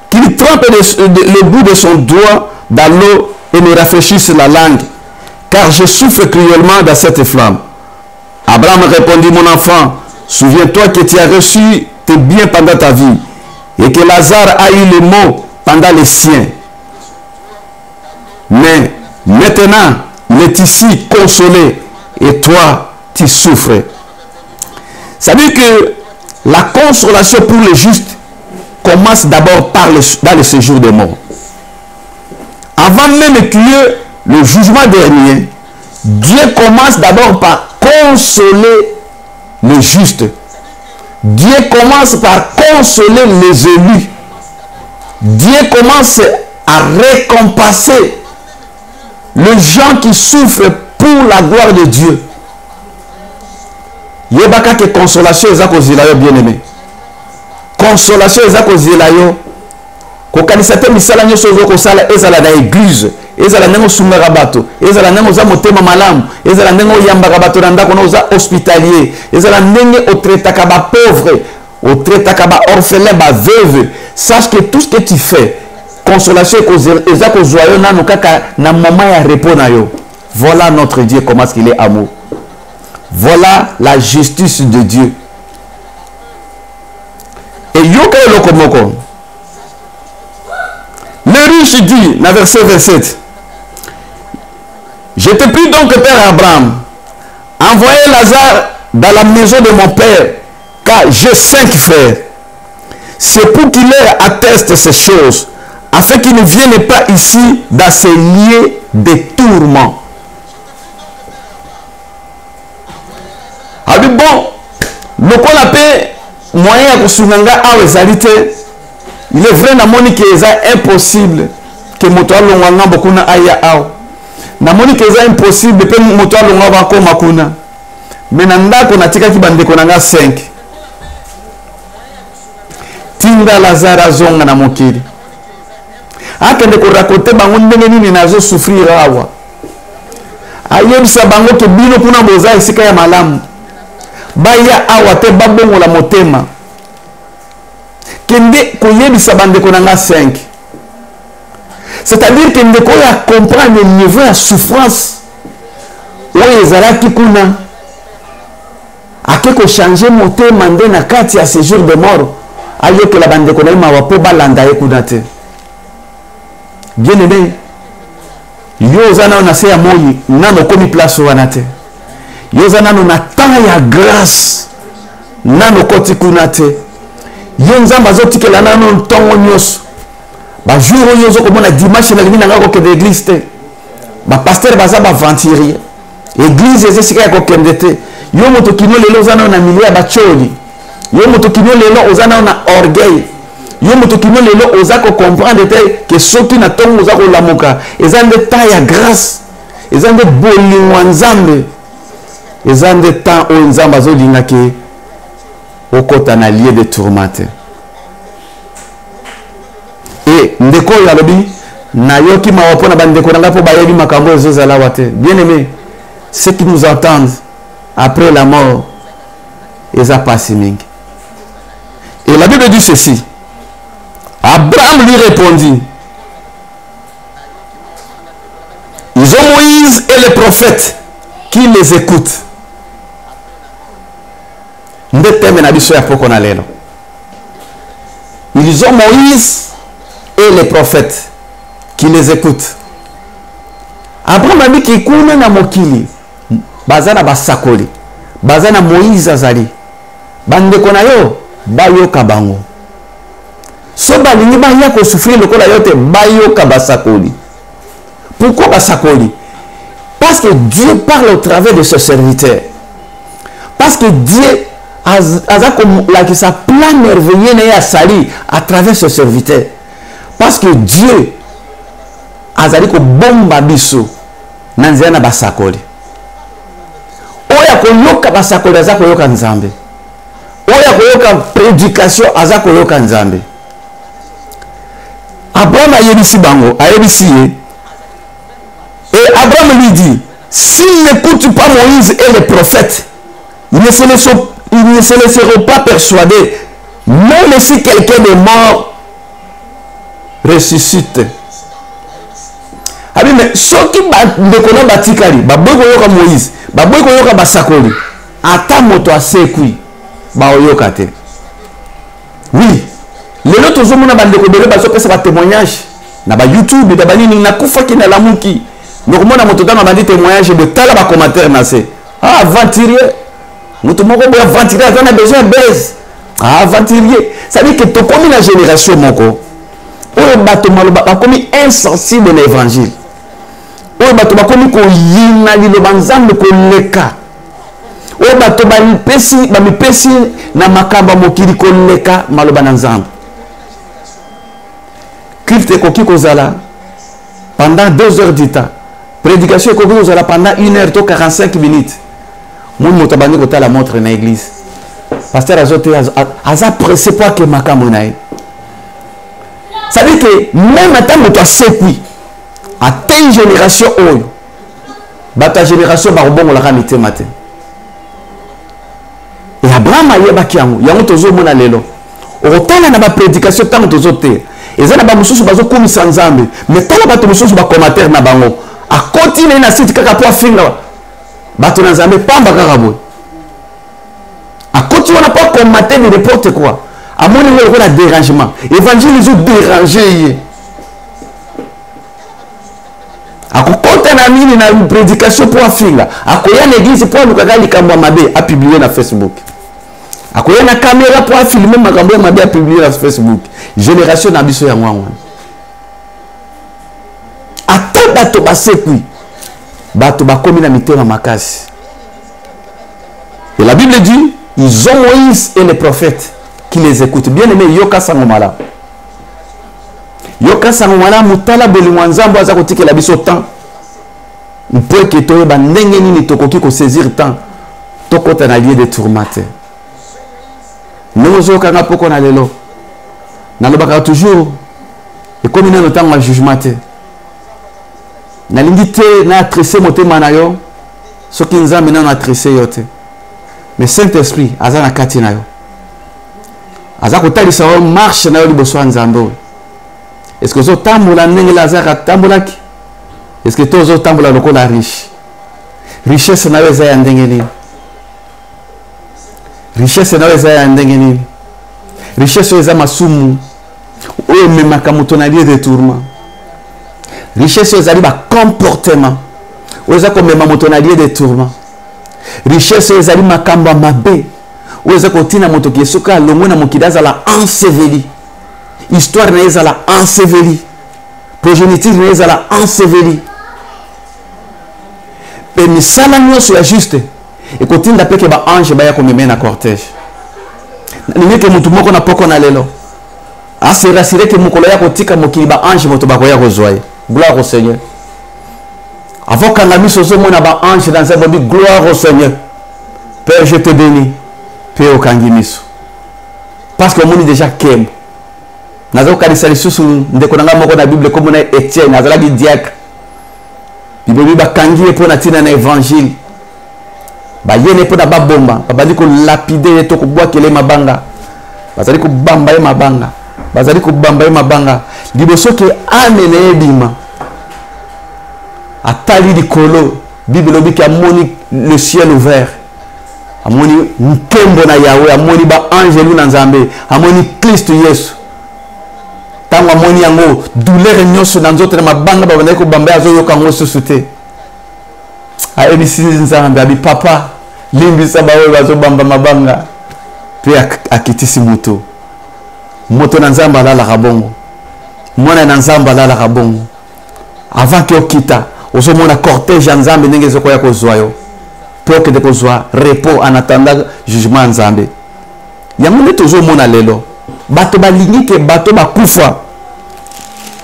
qu'il trempe le bout de son doigt dans l'eau et me rafraîchisse la langue, car je souffre cruellement dans cette flamme. Abraham répondit, mon enfant, souviens-toi que tu as reçu tes biens pendant ta vie, et que Lazare a eu les maux pendant les siens. Mais maintenant, il est ici consolé, et toi, tu souffres. Ça veut dire que la consolation pour les justes commence d'abord dans le séjour des morts. Avant même qu'il y ait le jugement dernier, Dieu commence d'abord par consoler les justes. Dieu commence par consoler les élus. Dieu commence à récompenser les gens qui souffrent pour la gloire de Dieu. Yebaka que consolation est à cause de la bien-aimé. Consolation est à cause de la yo. Kokanisa te misala nyoso zo kosala ezala na église, ezala ndengo sumera bato, ezala ndengo za motema malamu, ezala ndengo yambaka bato na ndako na oza hospitalier, ezala ndenge otretaka ba pauvre, otretaka ba orphelin, ba veuve. Sache que tout ce que tu fais, consolation est à cause de yo nanu kaka na moment ya repos na yo. Voilà notre Dieu, comment est-ce qu'il est amour. Voilà la justice de Dieu. Et yoke lokomoko. Le riche dit, dans verset 27, je te prie donc, Père Abraham, envoyez Lazare dans la maison de mon père, car j'ai 5 frères. C'est pour qu'il leur atteste ces choses, afin qu'ils ne viennent pas ici dans ces lieux de tourments. Abi bon, le qu'on appelle moyen à Kosunanga a réalité. Il est vrai namoni que c'est impossible que moto alonganga bokuna aya ao. Namoni que c'est impossible pe moto alonga bako makuna. Mais nanda ko natika ki bande konanga 5. Tinda Lazare zonga na mokili. Akende ko raconter bango ndenge nini nazo souffrir awa. Ayebisa bango ke bino kuna boza esika ya malamu. Baya awa te babongo la motema. Kende koyebisa bandeko nanga 5. C'est-à-dire que ndeko ya comprendre le niveau de souffrance oyo ezalaki kuna akeko changer motema nde na kati ya séjour de mort ayokela bandeko na mawa po balanda ye kuna te. Bien aimé, yo ozana na se ya moyi nano komi place wana te. Yo ozana na temps ya grâce nano koti kuna te. Yenza bazotikela nano ntongo nyonso. Ba jour oyo zo komona dimanche na limina ngako ke d'église te. Ba pasteur baza ba venturier. Église ezesika ko kende te. Yo moto kino lelo zana na milia ba choli. Yo moto kino lelo ozana na orgueil. Yo moto kino lelo ozako comprendre te que soki na tongo ozako lamuka. Ezande temps ya grâce. Ezande bolingo nzambe. Ezande temps o nzamba zo linga ke okota na lieu de tourmente. Et ndeko yalobi na yoki mawapona bandeko nanga po bayebi makambo ezozala wate. Bien aimé, ceux qui nous entendent après la mort eza pasi mingi. Et la Bible dit ceci. Abraham lui répondit, ils ont Moïse et les prophètes qui les écoutent. Ils ont Moïse et les prophètes qui les écoutent. Abraham a dit qu'il y a na mokili bazana basakoli bazana Moïse azali bandeko na yo bayoka bango so balingi baya ko souffrir lokola yote bayoka basakoli. Pourquoi basakoli? Parce que Dieu parle au travers de ce serviteur. Parce que Dieu a comme sa plan merveilleux à sali à travers ce serviteur. Parce que Dieu azali ko bomba biso na nzela na basakoli oya koyoka basakoli aza koyoka nzambe oya koyoka prédication aza koyoka nzambe. Abraham ayebisi bango ayebisi ye et Abraham lui dit s'ils n'écoutent pas Moïse et les prophètes ils ne se laisseront pas persuader même si quelqu'un de mort ressuscite. Abi mais soki ndekona batikali baboy koyoka Moïse baboy koyoka basakoli ata moto asekui baoyoka te. Oui lelo tozomona bandeko bele bazopesa ba témoignage na ba YouTube na banini na kufaki na lamuki nokomona moto tanga bandi témoignage de tala ba commentaire na se aventurier moto moko boya aventurier azana besoin baise aventurier ça dit que to komi na génération moko oyo bato maloba bakomi insensible na évangile oyo bato bakomi ko yina liloba nzambe ko leka oyo bato bamipesi na makamba mokili ko leka maloba na nzambe. Culte ekoki kozala pendant 2 heures du temps. Prédication ekoki kozala pendant 1 heure to 45 minutes. Mon moto bandi kotala montre na église. Pasteur azote aza pressé pour que makambo na ye. Ça veut dire que même à temps moto asekui à telle génération oyo bata génération ba robongo la kamite matin. Et Abraham ayebaki yango tozomona lelo. Otala na ba prédication tant tozote. Eza na ba mususu bazo komisa nzambe mais tala bato mususu ba commentaire na bango a continuer na site kaka po afinga bato na nzambe pamba kaka boy a continuer na pas commenter de n'importe quoi a moni le la dérangement évangile ils ont dérangé a kokota na mini na prédication po afinga a koya na église po lukaka likambo mabe a publier na Facebook akoya na caméra pour filmer makambo mabe a publier na Facebook. Génération na biso ya ngwangwa ata bato basekui bato bakomi na mitema makasi. Et la Bible dit ils ont Moïse et les prophètes qui les écoutent. Bien aimé yoka sangomala mutala bolingo nzambo aza kotikela biso temps mpo ke toyeba ndenge nini tokoki ko saisir temps tokota na lieu de tourmente nous okanga poko na lelo nalobaka toujours et comme il y a le temps de jugement nalingi te na tressé motema na yo soki nzambe na tressé yo te mais Saint-Esprit aza na kati na yo aza kotalisa yo marche na yo liboso ya nzambe. Est-ce que ozotambola ndenge lazaka tambolaki? Est-ce que tozotambola lokola riche? Richesse na yo eza ya ndenge nini? Richesse na yo eza ya ndenge nini? Richesse eza masumu oyo memaka moto na lieu de tourment. Richesse ezali ba comportement oyo eza komema moto na lieu de tourment. Richesse ezali makambo mabe oyo eza kotina moto ki esoka longo na mokili azala enseveli. Histoire na ezala enseveli. Progéniture na ezala enseveli. Pe misala nyonso ya juste ekotinda peke ba ange baya komema na cortège. Nimeke mutu moko na poko na lelo asirasire ke mukolo ya kotika mokili ba ange moto bakoya kozwaye. Gloire au Seigneur. Avant qu'on a mis ce mot ba ange dans un bobby, gloire au Seigneur. Père, je te bénis. Père au kangimiso. Parce que mon est déjà kem. Nazo kanisa lisusu ndekonanga moko na Bible comme na Étienne, nazala di diacre. Bible ba kangi pour na tina na évangile. Ba yene pour na ba bomba, ba bali ko lapider to ko boa kele mabanga. Bazali ko bamba mabanga. Bazali ko bamba mabanga. Liboso ke amene ebima. Atali likolo, Bible obi ki amoni le ciel ouvert. Amoni nkembo na Yahweh, amoni ba angelu na Nzambe, amoni Christ Yesu. Tango amoni yango douleur nyonso na nzoto na mabanga ba bandeko bamba azo yoka ngo susute. A ebisi Nzambe abi papa, limbisa ba oyo bazo bamba mabanga. Pe akitisi moto. Moto na Nzambe alala kabongo. Mwana na Nzambe alala kabongo. Avant que okita osomona cortège ya Nzambe ndenge ezokoya kozwa yo pour que de kozwa repos en attendant jugement Nzambe. Yango nde tozomona lelo bato balingi ke bato bakufa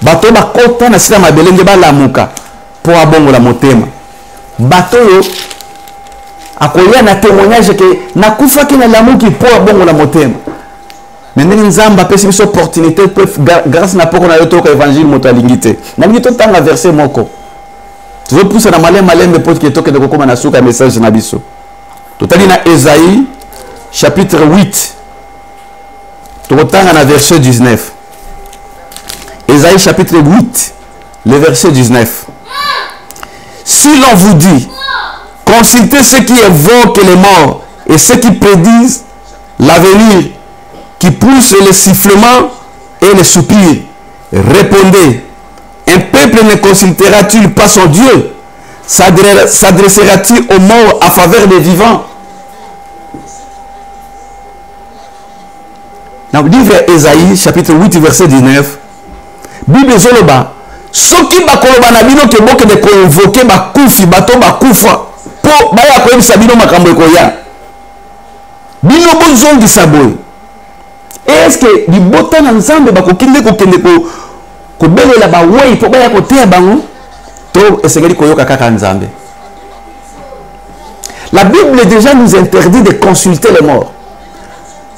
bato bakota na sila mabelenge balamuka po abongola motema bato yo akoya na témoignage que nakufaki na lamuki po abongola motema ndenge nzamba pesi biso opportunité grâce na poko na yo toka évangile moto alingi te nalingi totanga verset moko tozopusa na malembe po ke tokende kokoma na suka message na biso totali na Esaïe chapitre 8 tokotanga na verset 19. Esaïe chapitre 8 le verset 19. Si l'on vous dit consultez ceux qui évoquent les morts et ceux qui prédisent l'avenir, qui poussent les sifflements et les soupirs, répondez, un peuple ne consultera-t-il pas son Dieu? S'adressera-t-il aux morts à faveur des vivants? Dans le livre Esaïe chapitre 8 verset 19, Bible zoloba soki bakoloba na bino ke boke de convoquer bakufi bato bakufa po baya koyebisa bino makambo ekoya bino bozongisa boye. Est-ce que libota na nzambe bakokende kobelela bawei po baya koteya bango to esengeli koyoka kaka nzambe? La Bible déjà nous interdit de consulter les morts.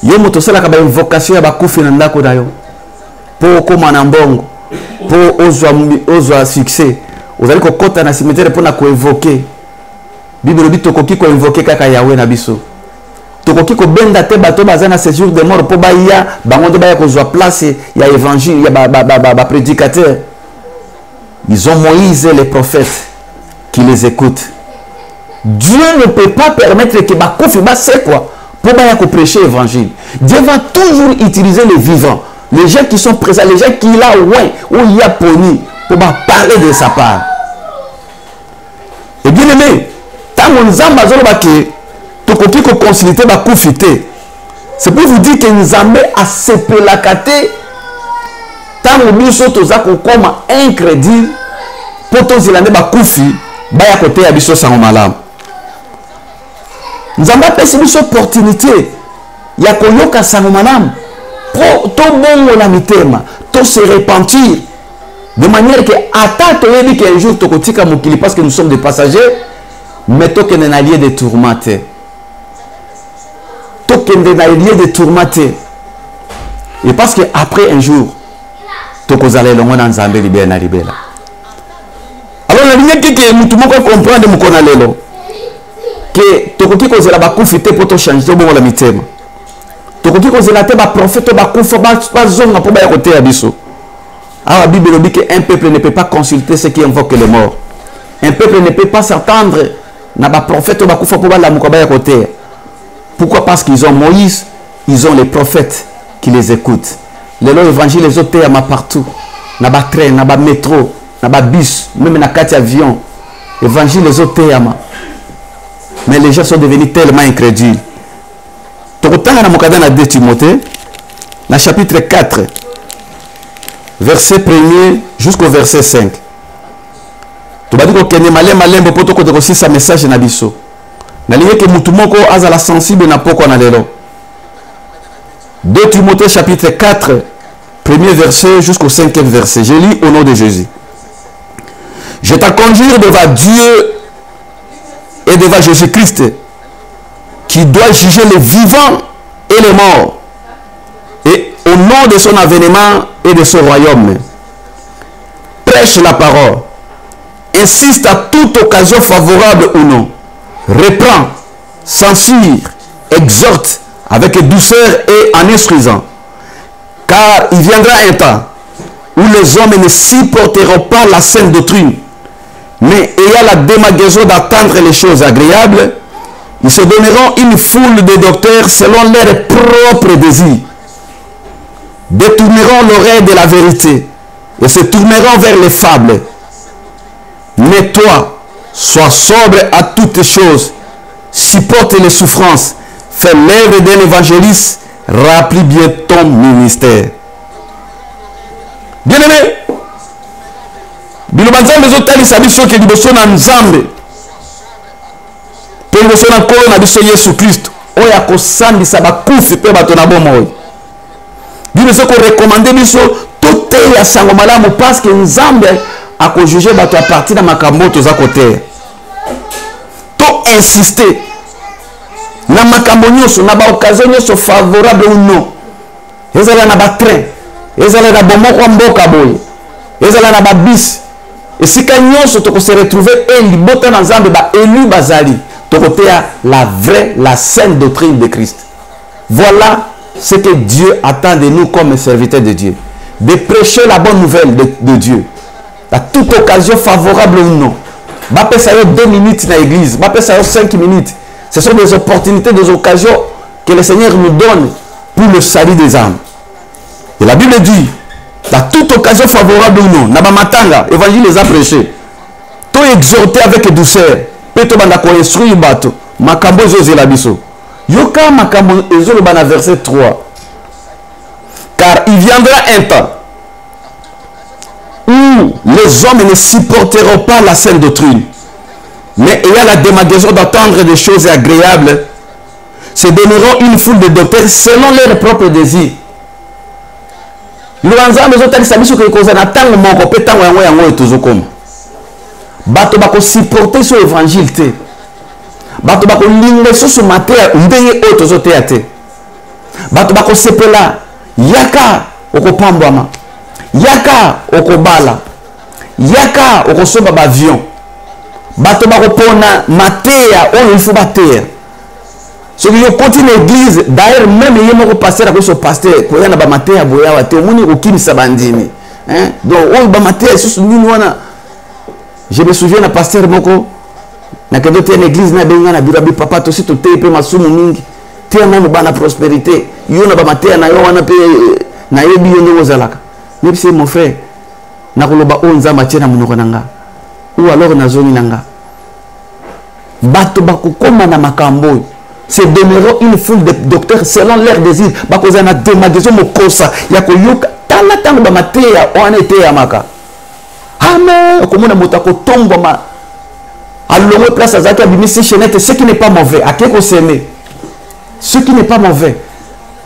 Yo moto sala ka ba invocation ya bakufi na ndako na yo po koma na mbongo po ozwa succès ozali kokota na cimetière po na ko évoquer. Bible lobi tokoki ko invoquer kaka Yahweh na biso. Tokoki ko benda te bato bazana séjour de mort po baya bango de baya kozwa place ya évangile ya ba prédicateur. Ils ont Moïse et les prophètes qui les écoutent. Dieu ne peut pas permettre que bakufi ba c'est quoi pour baya ko prêcher l'évangile. Dieu va toujours utiliser les vivants, les gens qui sont présents, les gens qui là ouais où il y a poni pour parler de sa part. Et bien aimé, tant on zamba zoloba ke tokoki ko consulter ba kufite. C'est pour vous dire que nzambe a sepelakate tant on biso toza ko koma incrédule pour to zilande ba kufi ba ya côté ya biso sango malamu. Nzambe pesi biso opportunité ya koyoka sango malamu pour to bongo la mitema to se repentir de manière que ata toyebi qu'un jour tokotika mokili parce que nous sommes des passagers mais tokende na lieu de tourmenté tokende na lieu de tourmenté et parce que après un jour tokozala elongo na nzambe libela na libela. Alors la ligne que mutu moko comprendre mukona lelo que tokoki kozela bakufi te po to changer to bongo la mitema tokoki kozela te ba prophète ba kufa ba zonga po ba côté ya biso. Ah, la Bible dit qu'un peuple ne peut pas consulter ceux qui invoquent les morts. Un peuple ne peut pas s'attendre na ba prophète ba kufa po ba la mukaba ya côté. Pourquoi? Parce qu'ils ont Moïse, ils ont les prophètes qui les écoutent. Les lois évangiles les autres à partout. Na ba train, na ba métro, na ba bus, même na quatre avions. Évangile les autres mais les gens sont devenus tellement incrédules. Tokotanga na mokada na 2 Timothée, na chapitre 4, verset 1er jusqu'au verset 5. Tu vas dire que tu malembo poto ko de sa message na biso. Na liye ke mutu moko azala sensible na poko na lelo. 2 Timothée chapitre 4, premier verset jusqu'au 5e verset. Je lis au nom de Jésus. Je te conjure devant Dieu et devant Jésus-Christ qui doit juger les vivants et les morts et au nom de son avènement et de son royaume. Prêche la parole. Insiste à toute occasion favorable ou non. Reprend, censure, exhorte avec douceur et en instruisant. Car il viendra un temps où les hommes ne supporteront pas la saine doctrine, mais ayant la démagogie d'attendre les choses agréables, ils se donneront une foule de docteurs selon leurs propres désirs, détourneront l'oreille de la vérité et se tourneront vers les fables. Mais toi, sois sobre à toutes choses, supporte les souffrances, fais l'œuvre d'un évangéliste, remplis bien ton ministère. Bien aimé, biloba nzambe ezotalisa biso ke liboso na nzambe mpe liboso na nkolo na biso Yesu Kristo oyo akosambisa bakufi mpe bato na bomoi. Bible ezokorekomande biso to Tout est à Sangomalamu parce que Nzambe a jugé bato à partir de makambo toza côté. To insister na makambo nyonso na ba occasion nyonso favorable ou non. Ezala na ba train, ezala na bomoko mboka boy. Ezala na ba bis. Et si quand nyonso to se retrouver élu bota na Nzambe ba élu bazali, to côté la vraie, la sainte doctrine de Christ. Voilà ce que Dieu attend de nous comme serviteurs de Dieu. De prêcher la bonne nouvelle de Dieu. À toute occasion favorable ou non. Bah, ça 2 minutes dans l'église. Bah, ça 5 minutes. Ce sont des opportunités, des occasions que le Seigneur nous donne pour le salut des âmes. Et la Bible dit, à toute occasion favorable ou non, Naba Matanga, évangile les a prêchés. Tout exhorté avec douceur. Peut-être qu'on a instruit bateau. Makambo José Labiso. Yoka Makambo Ezolo Bana verset 3. Car il viendra un temps où les hommes ne supporteront pas la saine doctrine, mais ayant la démagaison d'entendre des choses agréables, se donneront une foule de docteurs selon leurs propres désirs. Luanza mezo tali sabiso que koza na tango moko pe tango yango yango etozokoma. Bato bako supporter so évangile te. Bato bako linga so matea ndenge otozote ate. Bato bako sepela yaka okopambwama. Yaka okobala. Yaka okosomba ba avion. Bato bakopona matea oyo il faut bater. Ce qui continue l'église, d'ailleurs même il y a un pasteur qui est pasteur, qui est un matéa boya, qui est un qui sabandini. Donc on ba matéa sur je me souviens d'un pasteur moko, na kendo te l'église na benga na birabi papa to sito te pe masumu mingi. Te na bana prospérité, yo na ba matéa na yo wana pe na yebi yo ngo zalaka. Même si mon frère na koloba onza matéa na munoko nanga. Ou alors na zoni nanga. Bato bakokoma na makambo. Se donneront une foule de docteurs selon leurs désirs. Bakozana démagaison mokosa. Yako yoka. Tala tango ba matéa on était à maka. Amen. Okomona motako tombo ma. Alongo place à zaki abimisi chenette. Ce qui n'est pas mauvais. A keko s'aimer. Ce qui n'est pas mauvais.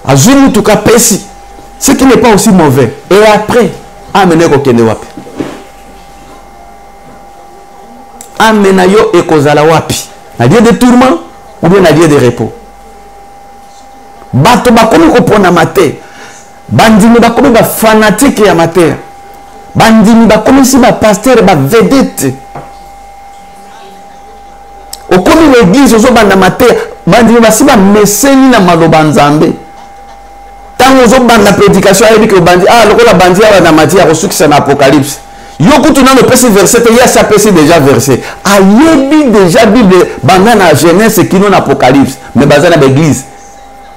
A zulu tuka pesi. Ce qui n'est pas aussi mauvais. Et après, amene ko kende wapi. Amena yo ekozala wapi. Na lieu de tourment ou bien na lieu de repos. Bato bakomi kopona mate. Bandimi bakomi ba fanatique ya mate. Bandimi bakomi si ba pasteur ba vedette. Okomi l'église ozo banda mate. Bandimi basi ba meseni na maloba nzambe. Tango ozo banda prédication ayebi ke bandi lokola bandi ya na mate ya kosukisa na apocalypse. Yokutu na le petit verset, il y a ça déjà versé. Ayebi déjà Bible banda na Genèse qui non Apocalypse, mais bazana l'église.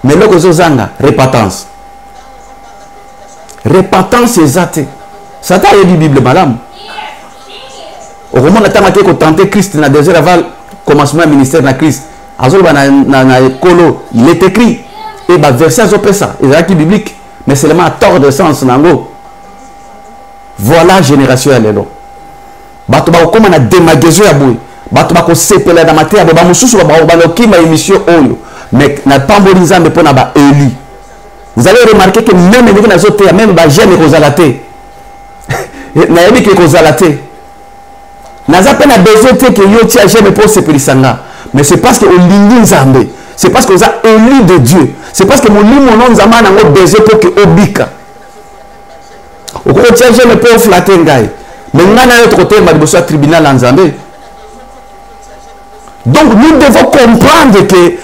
Mais le kozo zanga repentance. Repentance exacte. Ça t'a yebi Bible madame. Au moment na tanga ko tenter Christ na désert avant commencement ministère na Christ. Azol ba na kolo, il est écrit et ba verset azo pesa, ezaki biblique, mais seulement à tort de sens nango. Voilà génération ya lelo. Bato ba koma na démagaison ya boy. Bato ba ko sepela na matéa ba mususu ba lokima émission oyo. Mais na pamboli nzambe pona ba Eli. Vous allez remarquer que même les na zote même ba jeune ko zalate. Na yebi ke ko zalate. Na zape na besoin te que yo tia jeune pour sepelisanga. Mais c'est parce que olingi nzambe. C'est parce que vous a Eli de Dieu. C'est parce que mon nom nzamba na ngo besoin pour que obika. Au cours de je ne peux flatter ngai. Mais nous avons notre côté le tribunal en Zambie. Donc nous devons comprendre que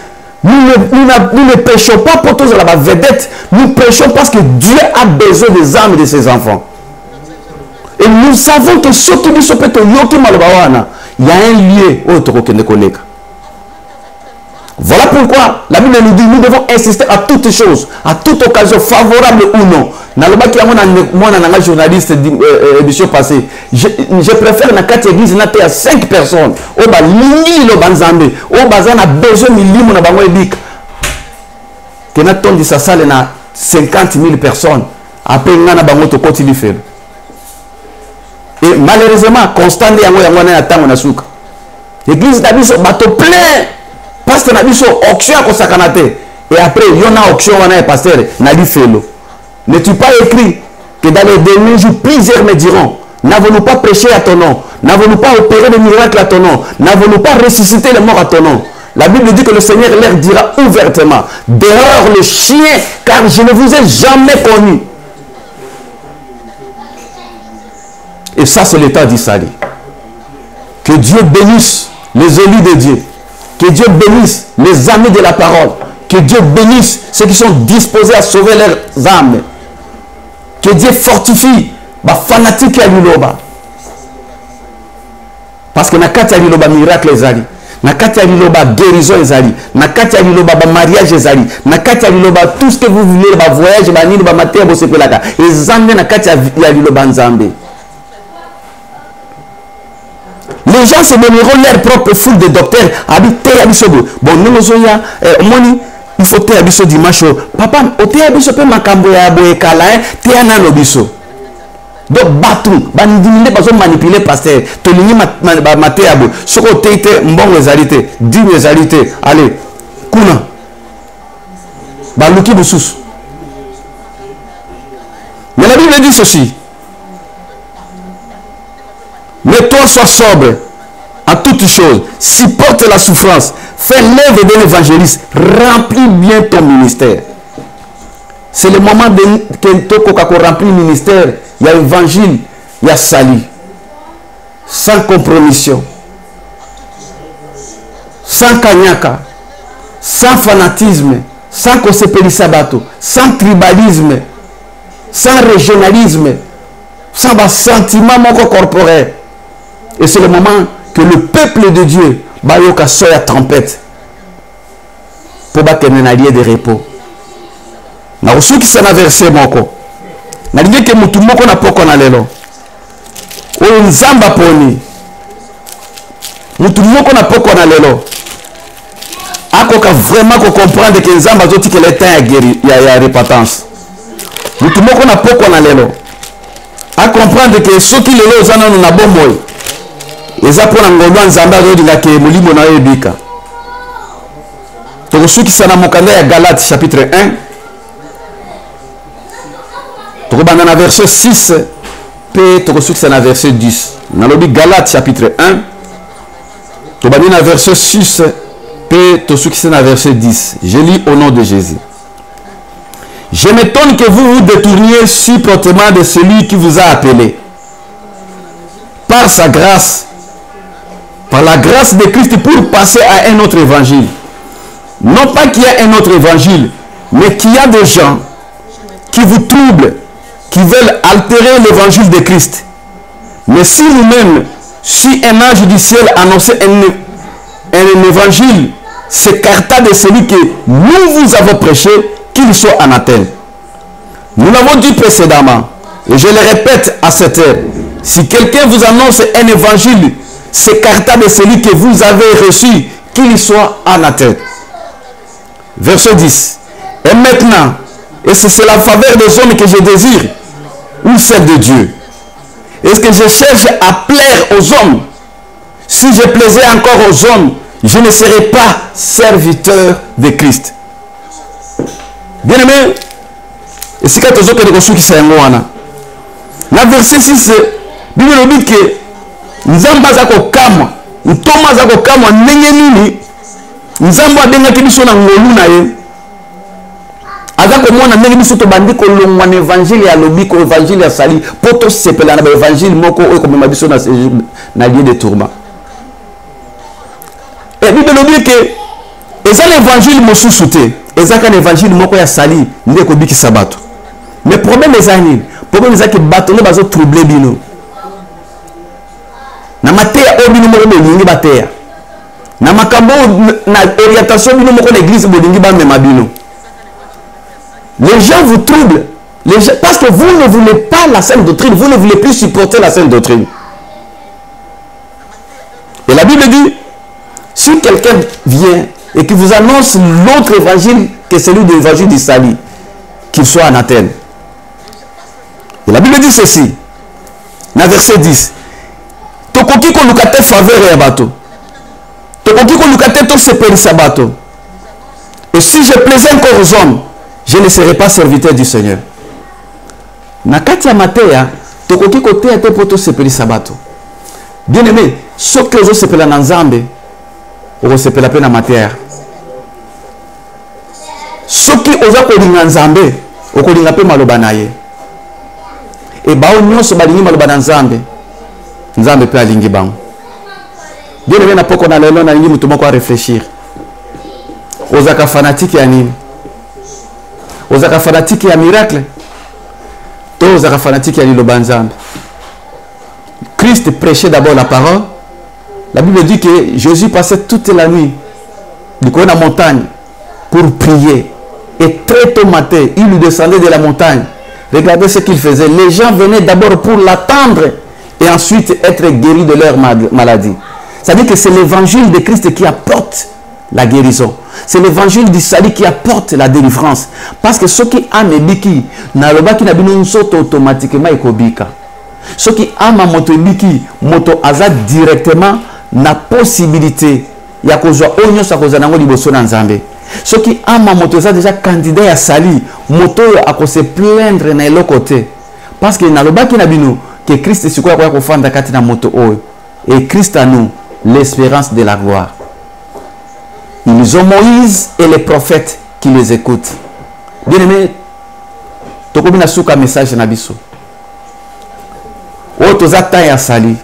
nous ne prêchons pas pour tous la vedette. Nous prêchons parce que Dieu a besoin des âmes de ses enfants. Et nous savons que ce qui nous sopet il y a un lieu autre que nous connaissons. Voilà pourquoi la Bible nous dit nous devons insister à toutes choses, à toute occasion favorable ou non. Dans le bac, moi, un journaliste émission passée, je préfère dans 4 églises, il y a 5 personnes. Au bas, l'île au Banzambe, au bas, on a besoin de l'île dans le Bango que nous avons dit ça, il y a 50 000 personnes. Après, on a Bango to continue faire. Et malheureusement, constant, il y a un temps, on a souk. L'église d'Abisso, bateau plein. Pasteur Nabiso, auction à Kosakanate. Et après, il y a une auction, on a un pasteur, Nali Felo. N'es-tu pas écrit que dans les derniers jours, plusieurs me diront, n'avons-nous pas prêché à ton nom? N'avons-nous pas opéré des miracles à ton nom? N'avons-nous pas ressuscité les morts à ton nom? La Bible dit que le Seigneur leur dira ouvertement, dehors le chien, car je ne vous ai jamais connu. Et ça, c'est l'état du salut. Que Dieu bénisse les élus de Dieu. Que Dieu bénisse les amis de la parole. Que Dieu bénisse ceux qui sont disposés à sauver leurs âmes. Que Dieu fortifie les fanatiques à l'Iloba. Parce que nakati ya l'Iloba miracle ezali. Nakati ya l'Iloba guérison ezali. Nakati ya l'Iloba mariage ezali. Nakati ya l'Iloba tout ce que vous voulez, voyage, nini, matéria, bosepelaka. Ezambe nakati ya l'Iloba nzambe. Les gens se donneront leur propre foule de docteurs. Bon, nous sommes il faut te abiso dimanche. Papa, o te abiso pe makambo ya boekala, te anano biso. Donc, batou, bandimine bazo manipuler pasteur. Tolini maté abo. Soko te te mbongo ezalité, dîme ezalité. Allez, kuna. Baluki busus. Mais la Bible dit ceci. Mais toi, sois sobre à toutes choses, supporte la souffrance, fais l'œuvre de l'évangéliste, remplis bien ton ministère. C'est le moment que tu remplis le ministère. Il y a l'évangile, il y a salut, sans compromission, sans kanyaka, sans fanatisme, sans kosepelissabato, sans tribalisme, sans régionalisme, sans sentiment corporel. Et c'est le moment que le peuple de Dieu va y avoir la tempête pour battre un allié de repos. Na usu qui s'en a versé moko. Na dit que mutu moko na poko na lelo. O nzamba poni. Mutu moko na poko na lelo. Akoka vraiment ko comprendre que nzamba zoti que le temps ya repentance. Mutu moko na poko na lelo. A comprendre que ceux qui lelo zana na bomboy. Eza pona ngolwa nzamba zodinga ke mulimo na yebika. To ceux qui sana mokanda ya Galates chapitre 1. Dans le verset 6, puis c'est dans le verset 10. Dans le Galates chapitre 1, dans le verset 6, puis c'est dans le verset 10. Je lis au nom de Jésus. Je m'étonne que vous vous détourniez si promptement de celui qui vous a appelé. Par sa grâce, par la grâce de Christ pour passer à un autre évangile. Non pas qu'il y a un autre évangile, mais qu'il y a des gens qui vous troublent, qui veulent altérer l'évangile de Christ. Mais si nous-mêmes, si un ange du ciel annonçait un évangile, s'écarta de celui que nous vous avons prêché, qu'il soit anathème. Nous l'avons dit précédemment, et je le répète à cette heure, si quelqu'un vous annonce un évangile, s'écarta de celui que vous avez reçu, qu'il soit anathème. Verset 10. Et maintenant, et c'est la faveur des hommes que je désire, ou celle de Dieu? Est-ce que je cherche à plaire aux hommes? Si je plaisais encore aux hommes, je ne serais pas serviteur de Christ. Bien aimé, et c'est quand on a reçu qui s'est un dans verset 6, Bible dit que Nzamba zako kama, Ntoma zako kama ndenge nini, Nzamba denga kibiso na ngolu na ye. Azako mona ndenge biso to bandi ko longwa na évangile ya lobi ko évangile ya sali poto sepela na évangile moko o ko mema biso na lieu de tourment. Et Bible dit que eza l'évangile mosusu te, eza ka l'évangile moko ya sali ndeko ko biki sabato. Mais problème eza nini? Problème eza que bato ne bazo troubler bino. Na mateya obino moko belingi bateya. Na makambo na orientation bino moko na église bolingi ba mema bino. Les gens vous troublent. Parce que vous ne voulez pas la sainte doctrine. Vous ne voulez plus supporter la sainte doctrine. Et la Bible dit, si quelqu'un vient et qui vous annonce l'autre évangile que celui de l'évangile du salut, qu'il soit anathème. Et la Bible dit ceci, dans verset 10. Tokoki ko lukate faveur ya bato. Tokoki ko lukate to sepelisa bato. Et si je plaisais encore aux hommes, je ne serai pas serviteur du Seigneur. Na kati ya mateya tokoki koteya te po tosepelisa bato. Bien aimé, soki ozosepela na Nzambe okosepela pe na mateya. Soki oza kolinga Nzambe okolinga pe maloba na ye. E bao nyonso balingi maloba na Nzambe, Nzambe pe alingi bango. Bien aimé, na poko na lelo na lingi mutu moko a réfléchir. Ozaka fanatique ya nini? Ozaka fanatique ya miracle? To ozaka fanatique ya liloba Nzambe? Christ prêchait d'abord la parole. La Bible dit que Jésus passait toute la nuit dans la montagne pour prier. Et très tôt matin, il lui descendait de la montagne. Regardez ce qu'il faisait. Les gens venaient d'abord pour l'attendre et ensuite être guéris de leur maladie. C'est-à-dire que c'est l'évangile de Christ qui apporte la guérison. C'est l'évangile du salut qui apporte la délivrance. Parce que ceux qui aiment biki, n'aloba qui n'a pas automatiquement ekobika. Ceux qui aiment moto biki, moto aza directement na possibilité ya kozwa onyo sa kozana ngo liboso na Nzambe. Ceux qui aiment moto aza déjà candidat ya sali, moto a se plaindre na l'autre côté. Parce que n'aloba qui n'a bino que Christ sikoya kwa kofanda kati na moto oyo. Et Christ à nous l'espérance de la gloire. Ils ont Moïse et les prophètes qui les écoutent. Bien aimé, tokobi na suka message na biso. O toza ta ya sali.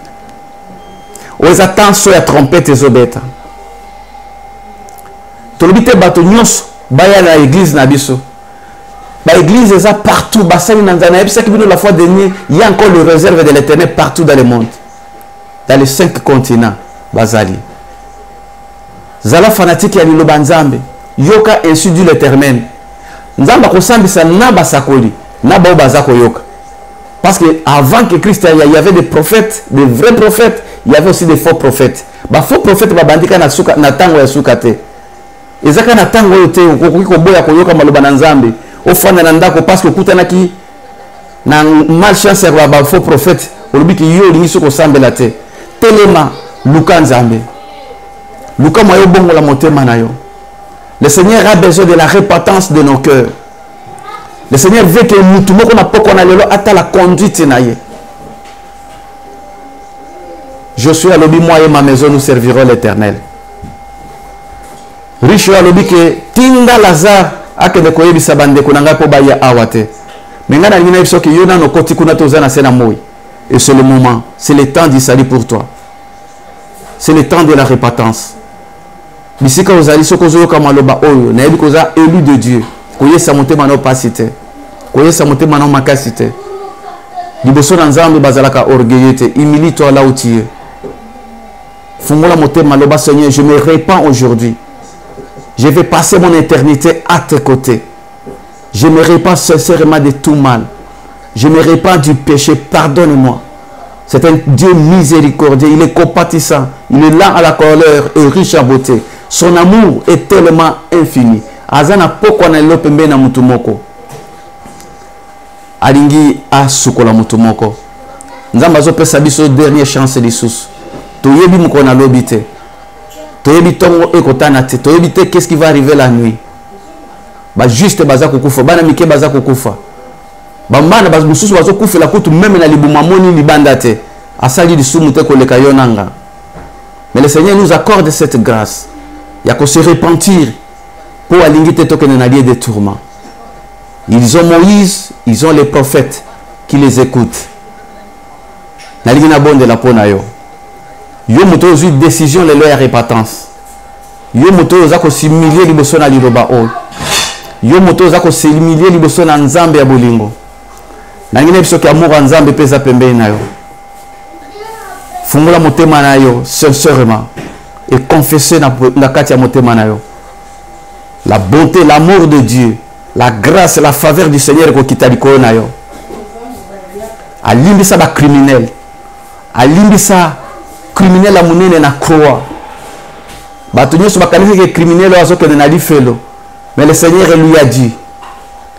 O za tan so ya trompette ezobeta. Tolobi te bato nyonso baya na église na biso. Ba église eza partout, basali na nzana yebisa ki bino la fois dernière, il y a encore le réserve de l'Éternel partout dans le monde. Dans les 5 continents, bazali. Zala fanatique ya liloba Nzambe, yoka ainsi dit l'Éternel. Nzamba kosambisa na basakoli, na bao bazako yoka. Parce que avant que Christ il y avait des prophètes, des vrais prophètes, il y avait aussi des faux prophètes. Ba faux prophètes ba bandika na suka na tango ya suka te. Ezaka na tango yote okoki koboya koyoka maloba na Nzambe. Ofanda na ndako parce que kutanaki na malchance ya ba faux prophètes, olobiki yo lingi soko sambela te. Telema luka Nzambe. Luka moyo bongo la motema na yo. Le Seigneur a besoin de la repentance de nos cœurs. Le Seigneur veut que nous tout le monde ait la conduite na ye. Je suis à l'obi, moi et ma maison nous servirons l'Éternel. Riche à l'obi que Tinda Lazare a que de koye bisabande kunanga po baya awate. Mais ngana ngina biso que yona no koti kuna tozana sena moi. Et c'est le moment, c'est le temps du salut pour toi. C'est le temps de la repentance. Bisika ozali soko zo kama loba oyo na yebi koza élu de Dieu. Koye sa monte mano pasite. Koye sa monte mano makasite. Liboso na Nzambe bazalaka orgueillete, humilie-toi là où tu es. Fungola monte maloba Seigneur, je me répands aujourd'hui. Je vais passer mon éternité à tes côtés. Je me répands sincèrement de tout mal. Je me répands du péché, pardonne-moi. C'est un Dieu miséricordieux, il est compatissant, il est lent à la colère et riche en beauté. Son amour est tellement infini. Azana poko na lopembe na mutumoko. Alingi asukola mutumoko. Nzamba zo pesa biso dernière chance lisusu. Toyebi muko na lobite. Toyebi tongo ekotana te. Toyebi te qu'est-ce qui va arriver la nuit. Ba juste baza kokufa, bana mike baza kokufa. Bambana baz mususu bazo kufela kutu même na libuma moni libanda te. Asali lisumu te koleka yonanga. Mais le Seigneur nous accorde cette grâce. Il y a qu'à se repentir pour aligner tokene na lieu de tourment. Ils ont Moïse, ils ont les prophètes qui les écoutent. Na ligina bonde la pona yo. Yo moto zu décision le leur repentance. Yo moto za ko similier liboso na liroba o. Yo moto za ko similier liboso na Nzambe ya bolingo. Na ngine biso ki amour Nzambe pesa pembeni na yo. Fungola motema na yo sincèrement et confesser na kati ya motema na yo. La bonté, l'amour de Dieu, la grâce, la faveur du Seigneur ko kitaliko na yo. Alimbisa ba criminel. Alimbisa criminel la munene na croix. Bato nyoso bakanisi ke criminel azoke na lifelo. Mais le Seigneur lui a dit,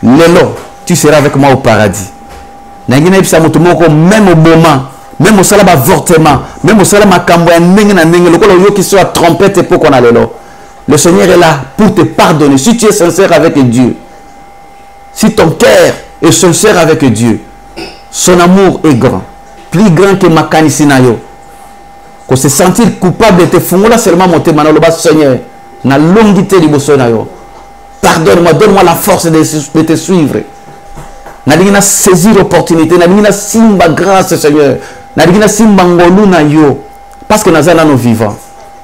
Lelo, tu seras avec moi au paradis. Nangina ibisa moto moko même au moment, même au salaba avortement, même au salaba kambo ya ndenge na ndenge lokolo yo qui soit trompette pour qu'on a lelo. Le Seigneur est là pour te pardonner si tu es sincère avec Dieu. Si ton cœur est sincère avec Dieu, son amour est grand, plus grand que makanisi na yo. Ko se sentir coupable de te fungola seulement monter manalo ba Seigneur na longité liboso na yo. Pardonne-moi, donne-moi la force de te suivre. Na saisir l'opportunité, na simba grâce Seigneur. Na simba ngolu na yo parce que nazana no vivant.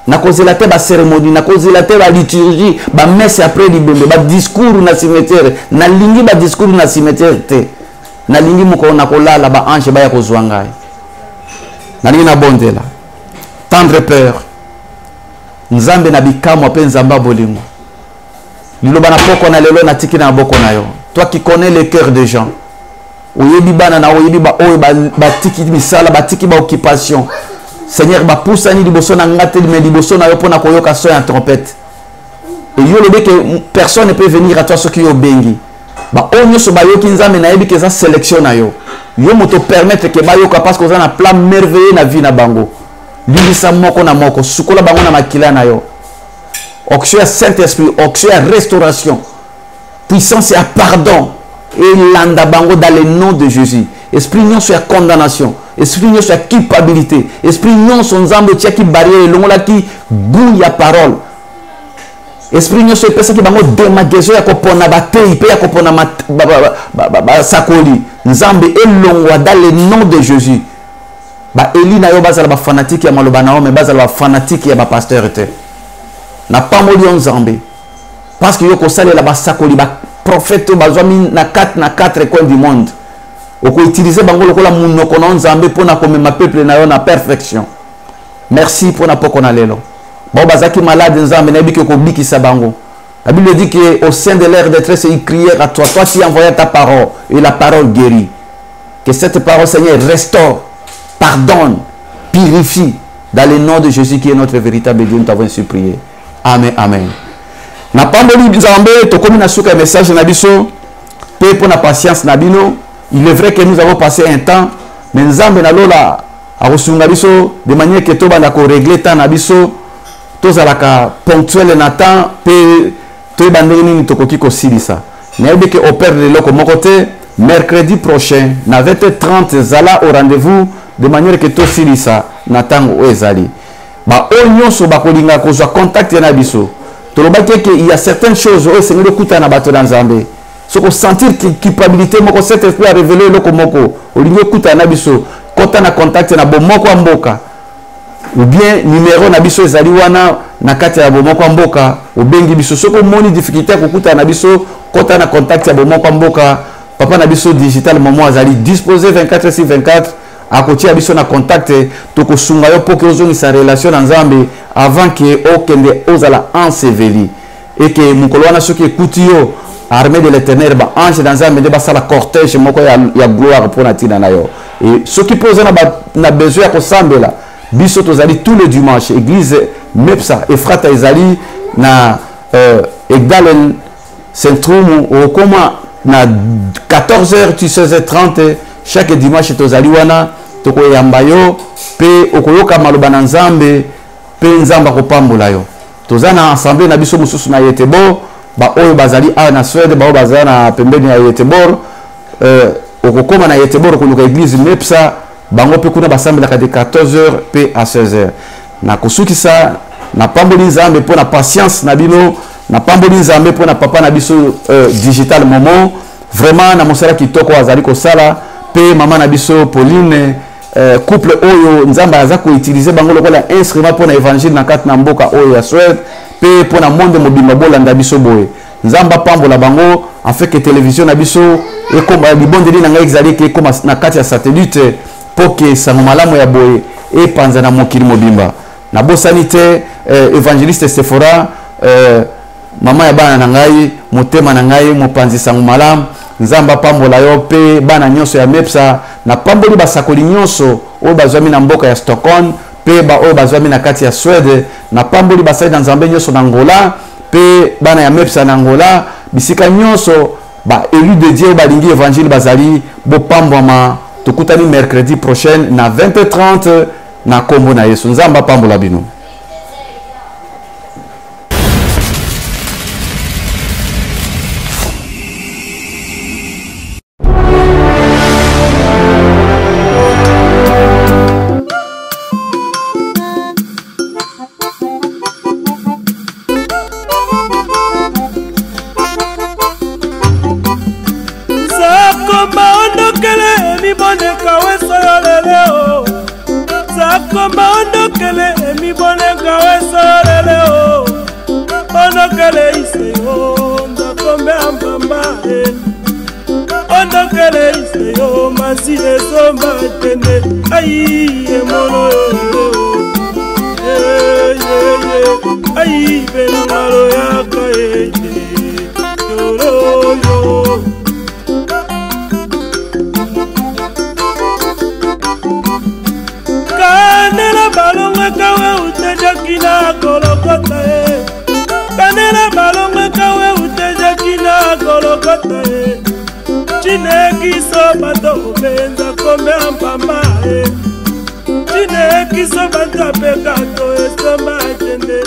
Na cause la te ba cérémonie, na cause la te ba liturgie, ba messe après libembe, ba discours na cimetière, na lingi ba discours na cimetière te. Na lingi moko na kolala ba ange ba ya kozwanga. Na lingi na bondela. Tendre peur. Nzambe na bikamwa pe nzamba bolingo. Liloba na poko na lelo na tiki na boko na yo. Toi qui connais les cœurs des gens. Oyebi bana na oyebi ba oye ba tiki misala ba tiki ba occupation. Seigneur ba poussani liboso na ngate mais liboso na yo pona koyoka so en trompette. Et yo le que personne ne peut venir à toi ce qui yo bengi. Ba onyo so ba yo ki nzambe na yebi que ça sélection na yo. Yo moto permettre que ba yo parce que ça na plan merveilleux na vie na bango. Lilisa moko na moko sukola bango na makila na yo. Oxy à Saint-Esprit, oxy à restauration, puissance et à pardon. Et landa bango dans le nom de Jésus. Esprit non sur condamnation, esprit non sur culpabilité, esprit non sur nzambe tia qui barrière longo la qui bouille ya parole. Esprit non sur personne qui bango démagazo ya kopona batei pe ya kopona sakoli. Nzambe elongo dans le nom de Jésus. Ba Eli na yo bazala ba fanatique ya maloba na mais bazala ba fanatique ya ba pasteur te. Na pas moli nzambe parce que yo ko salela ba sakoli ba prophète bazwami na 4 coins du monde. Oko utiliser bango lokola munoko na nzambe pona komema peuple na yo na perfection. Merci pour na poko na lelo. Ba bazaki malade nzambe na biki ko bikisa bango. La Bible dit que au sein de leur détresse ils crièrent à toi, toi qui envoyais ta parole et la parole guérit. Que cette parole Seigneur restaure, pardonne, purifie dans le nom de Jésus qui est notre véritable Dieu. Nous t'avons ainsi prié. Amen, amen. Na pamboli nzambe to komi na suka message na biso pe pour na patience na bino. Il est vrai que nous avons passé un temps mais nzambe na lola a resunga biso de manière que to bana ko régler temps na biso to zalaka ponctuel na temps pe to bandeli ni to koki ko silisa. Na yebi que au père de loko moko te mercredi prochain na 20h30 zala au rendez-vous de manière que to silisa na tango ezali. Ba onyo so bakolinga ko zo contact na biso. Il y a certaines choses où Seigneur écoute na bato nzambe. Ce qu'on sentir culpabilité moko cet esprit a révélé loko moko. Au lieu écoute na biso, kota na contact na bomoko mboka. Ou bien numéro na biso ezali wana na kati ya bomoko mboka, ou bengi biso soko moni difficulté ko kuta na biso, kota na contact ya bomoko mboka. Papa na biso digital moment azali disposé 24/24. À côté abiso na contact toko sunga yo pour que ozongi sa relation na nzambe avant que okende ozala enseveli et que mukolo wana soki ekuti yo armée de l'éternel ba ange dans nzambe de basala cortège moko ya gloire pour na tina na yo et soki pose na besoin ya kosambela biso tozali tous les dimanches église Mepsa Efrata ezali na Egdalen Centrum au koma na 14h tu 16h30 chaque dimanche tozali wana toko yamba yo pe okoyoka maloba na nzambe pe nzamba kopambola yo tozana assemblée na biso mususu na Yetebor ba oyo bazali a na Suède ba oyo bazali na pembeni ya Yetebor okokoma na Yetebor koluka église Mepsa bango pe kuna basambela ka de 14h pe à 16h na kusukisa na pamboli nzambe po na patience na bino na pamboli nzambe po na papa na biso digital moment vraiment na mosala kitoko azali kosala pe maman na biso Pauline couple oyo nzamba aza ko utiliser bango lokola instrument pour na évangile na kati na mboka oyo ya Suède pe pour na monde mobimba bolanda biso boye nzamba pambola bango en fait que télévision na biso et comme libondeli na ngai exali ke comme na kati ya satellite pour que sango malamu ya boye et panza na mokili mobimba na bosanité évangéliste Sephora mama ya bana na ngai motema na ngai mopanzi sango malamu nzamba pambola yo pe bana nyonso ya Mepsa na pamboli basakoli nyonso oyo bazwami na mboka ya Stockholm pe ba oyo bazwami na kati ya Suède na pamboli basali na nzambe nyonso na Angola pe bana ya Mepsa na Angola bisika nyonso ba élu de Dieu balingi évangile bazali bo pambwama tokutani mercredi prochain na 20h30 na kombo na Yesu nzamba pambola bino. boneka weso leleo Zakoma ondokele emi boneka weso leleo Ondokele iseyo ndakombe ambamba Ondokele iseyo masile somba tende Ayi emono Ayi benangalo yaka Yoro yo Kanela balonga kawe utejekina kolokota Kanela balonga kawe utejekina kolokota Chineki sobato benza kombe ampamba Chineki sobato pekato esoma jende